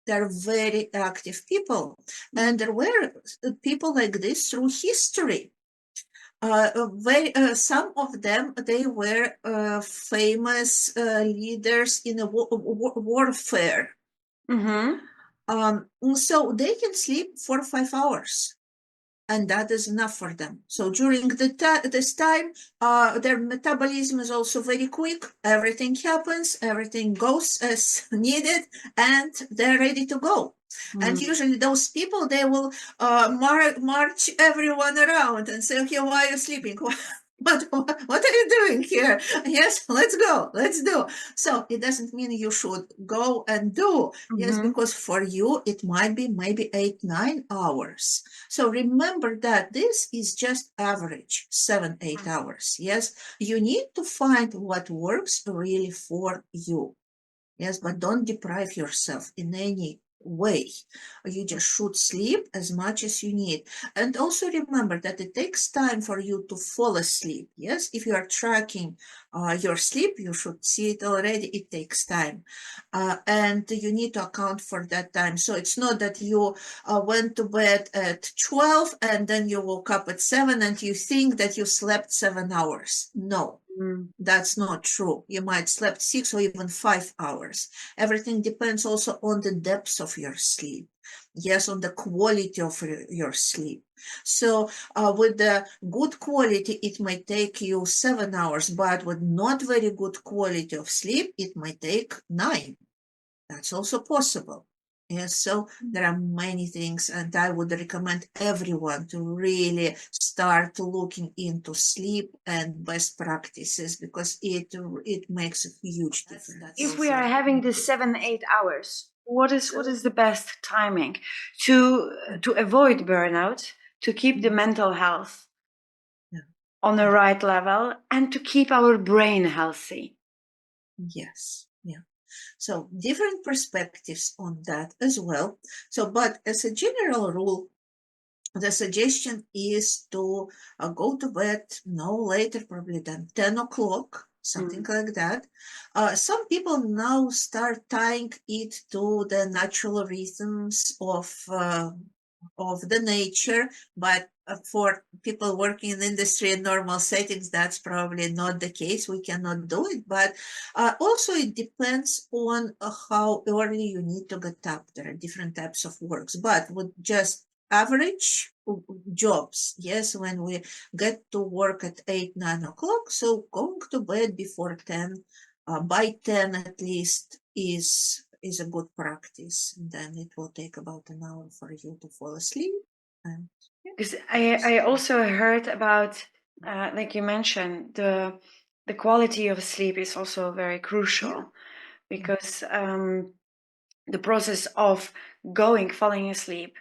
They're very active people. And there were people like this through history. Some of them, they were famous leaders in a warfare. So they can sleep 4 or 5 hours, and that is enough for them. So during this time, their metabolism is also very quick. Everything happens, everything goes as needed, and they're ready to go. And usually those people, they will march everyone around and say, okay, why are you sleeping? What are you doing here? Yes, let's go, let's do. So it doesn't mean you should go and do. Yes, because for you, it might be maybe 8-9 hours. So remember that this is just average 7-8 hours. Yes, you need to find what works really for you. Yes, but don't deprive yourself in any way. You just should sleep as much as you need. And also remember that it takes time for you to fall asleep. Yes, if you are tracking your sleep, you should see it already. It takes time. And you need to account for that time. So it's not that you went to bed at 12 and then you woke up at 7 and you think that you slept 7 hours. No. That's not true. You might slept 6 or even 5 hours. Everything depends also on the depth of your sleep. Yes, on the quality of your sleep. So with the good quality, it might take you 7 hours, but with not very good quality of sleep, it might take 9. That's also possible. Yes, so there are many things, and I would recommend everyone to really start looking into sleep and best practices because it makes a huge difference. If we are having this 7-8 hours, what is the best timing to avoid burnout, to keep the mental health on the right level, and to keep our brain healthy? Yes, yeah. So different perspectives on that as well. So, but as a general rule, the suggestion is to go to bed no later probably than 10 o'clock, something like that. Some people now start tying it to the natural rhythms of the nature, but for people working in industry and normal settings, that's probably not the case. We cannot do it, but also it depends on how early you need to get up. There are different types of works, but with just average jobs, yes, when we get to work at 8-9 o'clock, so going to bed before 10, by 10 at least, is a good practice. And then it will take about an hour for you to fall asleep. Because I also heard about, like you mentioned, the quality of sleep is also very crucial, because the process of falling asleep,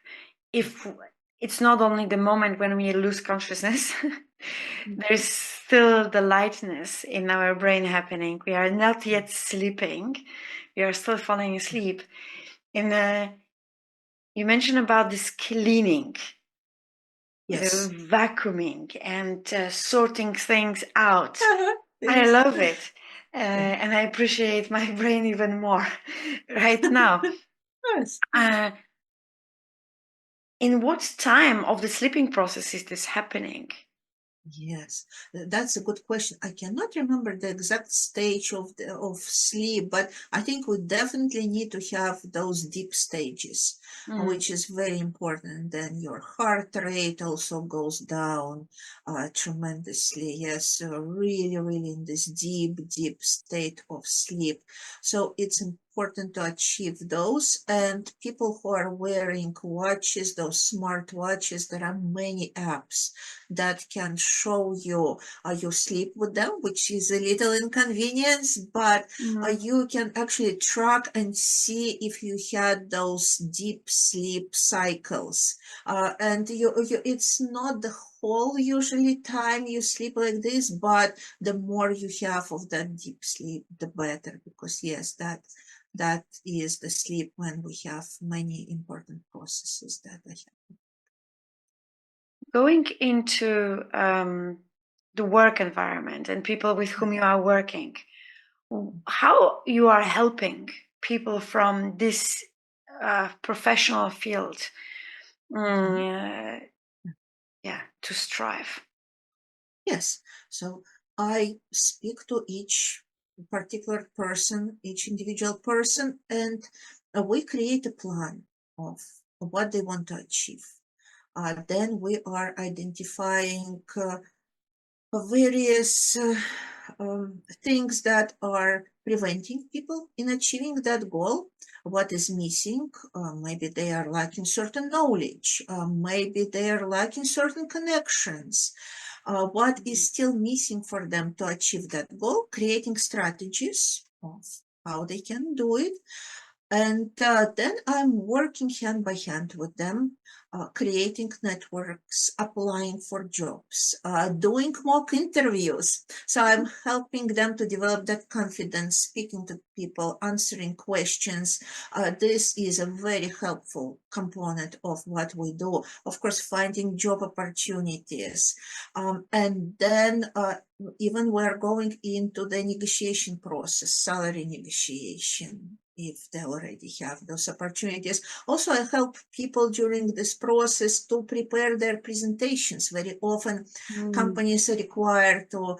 if it's not only the moment when we lose consciousness, there's still the lightness in our brain happening. We are not yet sleeping. We are still falling asleep. You mentioned about this cleaning. Yes. the vacuuming and sorting things out. I Yes. love it. And I appreciate my brain even more right now. Yes. In what time of the sleeping process is this happening? Yes, that's a good question. I cannot remember the exact stage of sleep, but I think we definitely need to have those deep stages, which is very important. Then your heart rate also goes down tremendously. Yes, really, really in this deep, deep state of sleep. So it's important to achieve those. And people who are wearing watches, those smart watches, there are many apps that can show you you sleep with them, which is a little inconvenience, but you can actually track and see if you had those deep sleep cycles. And it's not the whole usually time you sleep like this, but the more you have of that deep sleep, the better, because yes, that is the sleep when we have many important processes that I have. Going into the work environment and people with whom you are working, how you are helping people from this professional field, to strive. Yes, so I speak to each particular person, each individual person, and we create a plan of what they want to achieve. Then we are identifying various things that are preventing people in achieving that goal. What is missing? Maybe they are lacking certain knowledge. Maybe they are lacking certain connections. What is still missing for them to achieve that goal? Creating strategies of how they can do it. And then I'm working hand by hand with them, creating networks, applying for jobs, doing mock interviews. So I'm helping them to develop that confidence, speaking to people, answering questions. This is a very helpful component of what we do. Of course, finding job opportunities. And then even we're going into the negotiation process, salary negotiation, if they already have those opportunities. Also, I help people during this process to prepare their presentations. Very often, companies are required to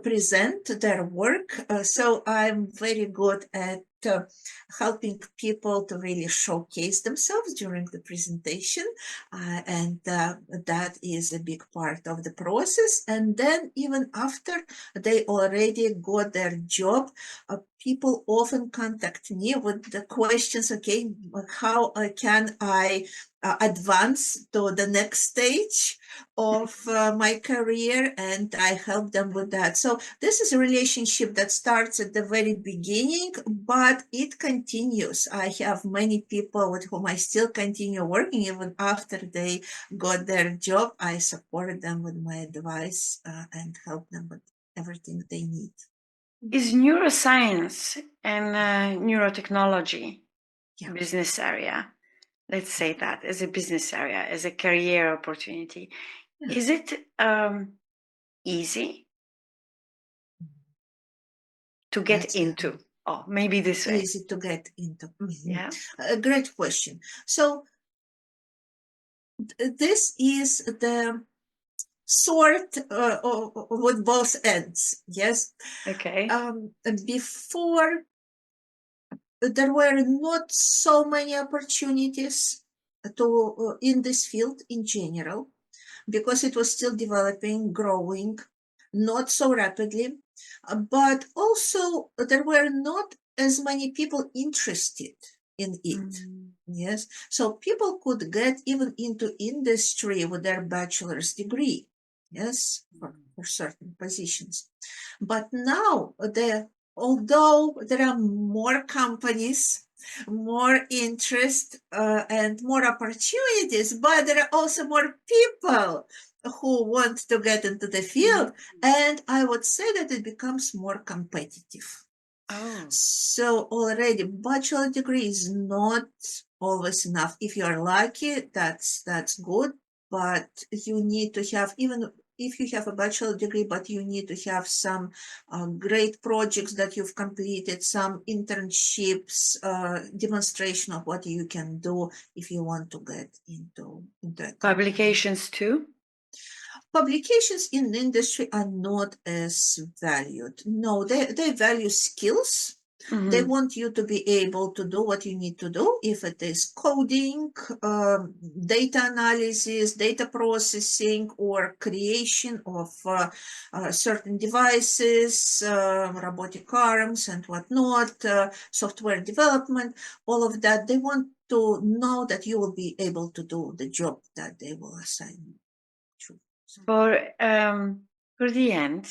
present their work. So I'm very good at helping people to really showcase themselves during the presentation. And that is a big part of the process. And then even after they already got their job, people often contact me with the questions, okay, how can I advance to the next stage of my career, and I help them with that. So this is a relationship that starts at the very beginning, but it continues. I have many people with whom I still continue working even after they got their job. I support them with my advice and help them with everything they need. Is neuroscience and neurotechnology business area? Let's say that as a business area, as a career opportunity. Is it easy to get into? Oh, maybe this way. Easy to get into. Yeah. A great question. So this is the sword with both ends. Yes. Okay. Before, there were not so many opportunities to in this field in general, because it was still developing, growing, not so rapidly. But also there were not as many people interested in it. Yes, so people could get even into industry with their bachelor's degree. Yes, for certain positions. But now, although there are more companies, more interest, and more opportunities, but there are also more people who want to get into the field, and I would say that it becomes more competitive. So already bachelor degree is not always enough. If you are lucky, that's good. but you need to have, even if you have a bachelor degree, but you need to have some great projects that you've completed, some internships, demonstration of what you can do if you want to get into a Publications too? Publications in the industry are not as valued. No, they value skills. They want you to be able to do what you need to do. If it is coding, data analysis, data processing, or creation of certain devices, robotic arms and whatnot, software development, all of that, they want to know that you will be able to do the job that they will assign you. For the end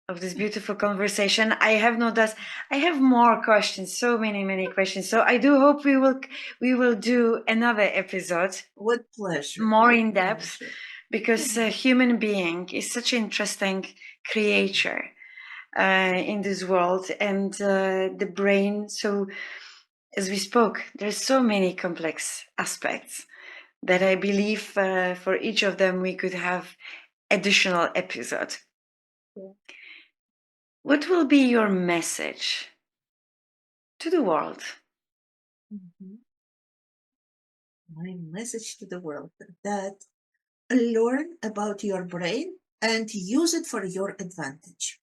of this beautiful conversation, I have no doubt. I have more questions, so many questions. So I do hope we will do another episode. With pleasure. More in depth, because a human being is such an interesting creature in this world, and the brain. So, as we spoke, there's so many complex aspects that I believe for each of them we could have additional episode. What will be your message to the world? My message to the world, that learn about your brain and use it for your advantage.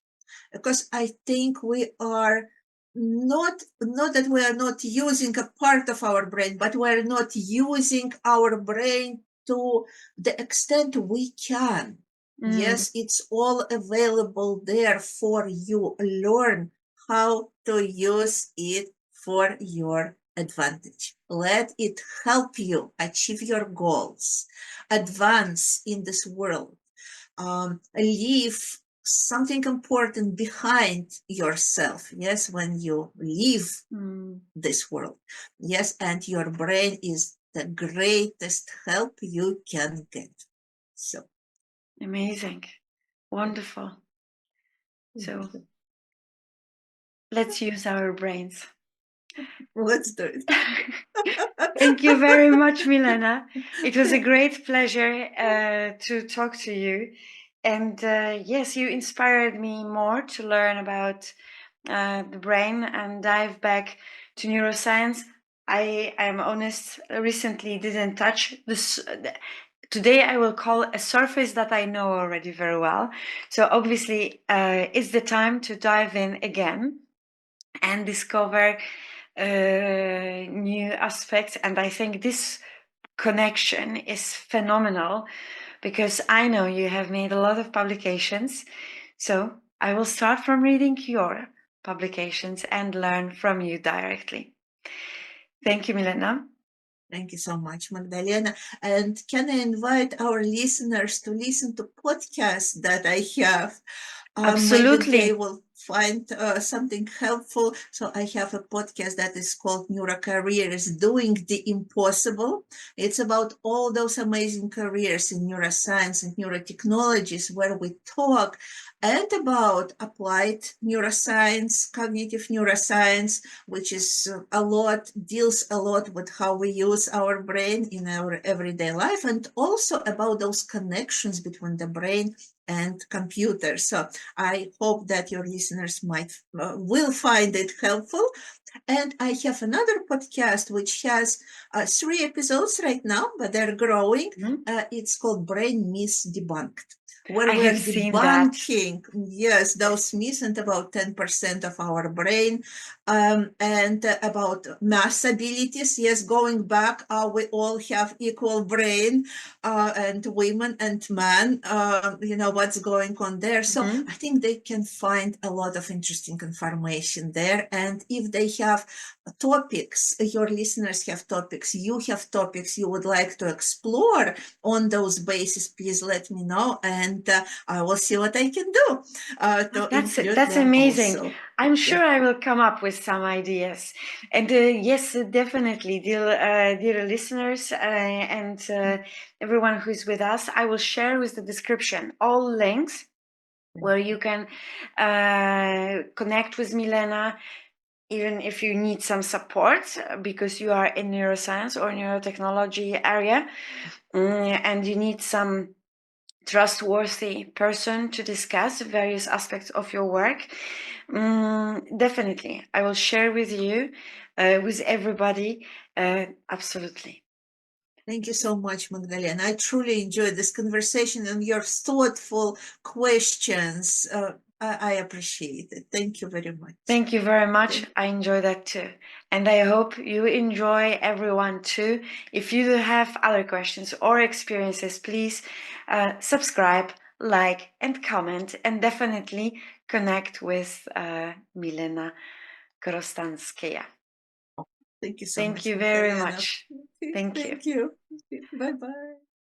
Because I think we are not that we are not using a part of our brain, but we're not using our brain to the extent we can. Yes, it's all available there for you. Learn how to use it for your advantage. Let it help you achieve your goals, advance in this world, leave something important behind yourself. Yes, when you leave this world. Yes, and your brain is the greatest help you can get. So amazing, wonderful. So let's use our brains. Let's do it. Thank you very much, Milena. It was a great pleasure to talk to you. And yes, you inspired me more to learn about the brain and dive back to neuroscience. I am honest, recently didn't touch this. Today I will call a surface that I know already very well. So obviously it's the time to dive in again and discover new aspects. And I think this connection is phenomenal, because I know you have made a lot of publications. So I will start from reading your publications and learn from you directly. Thank you, Milena. Thank you so much, Magdalena. And can I invite our listeners to listen to podcasts that I have? Absolutely. Maybe they will find something helpful. So I have a podcast that is called Neurocareers, Doing the Impossible. It's about all those amazing careers in neuroscience and neurotechnologies, where we talk and about applied neuroscience, cognitive neuroscience, which is deals a lot with how we use our brain in our everyday life, and also about those connections between the brain and computer. So I hope that your listeners will find it helpful. And I have another podcast which has 3 episodes right now, but they're growing. It's called Brain Myths Debunked, where I we're have seen debunking, yes, those myths, and about 10% of our brain, and about math abilities. Yes, going back, we all have equal brain, and women and men, what's going on there. So I think they can find a lot of interesting information there. And if they have topics, your listeners have topics, you have topics you would like to explore on those bases, please let me know, and I will see what I can do to include that's them amazing. also. I'm sure I will come up with some ideas. And yes, definitely, dear listeners and everyone who's with us, I will share with the description all links where you can connect with Milena. even if you need some support because you are in neuroscience or neurotechnology area, and you need some trustworthy person to discuss various aspects of your work, definitely I will share with you, with everybody. Absolutely. Thank you so much, Magdalena. I truly enjoyed this conversation and your thoughtful questions. I appreciate it. Thank you very much. Thank you very much. I enjoy that too. And I hope you enjoy, everyone too. If you do have other questions or experiences, please subscribe, like, and comment, and definitely connect with Milena Korostenskaja. Thank you so Thank much. you very Magdalena. much. Okay, Thank you. thank you. Bye-bye.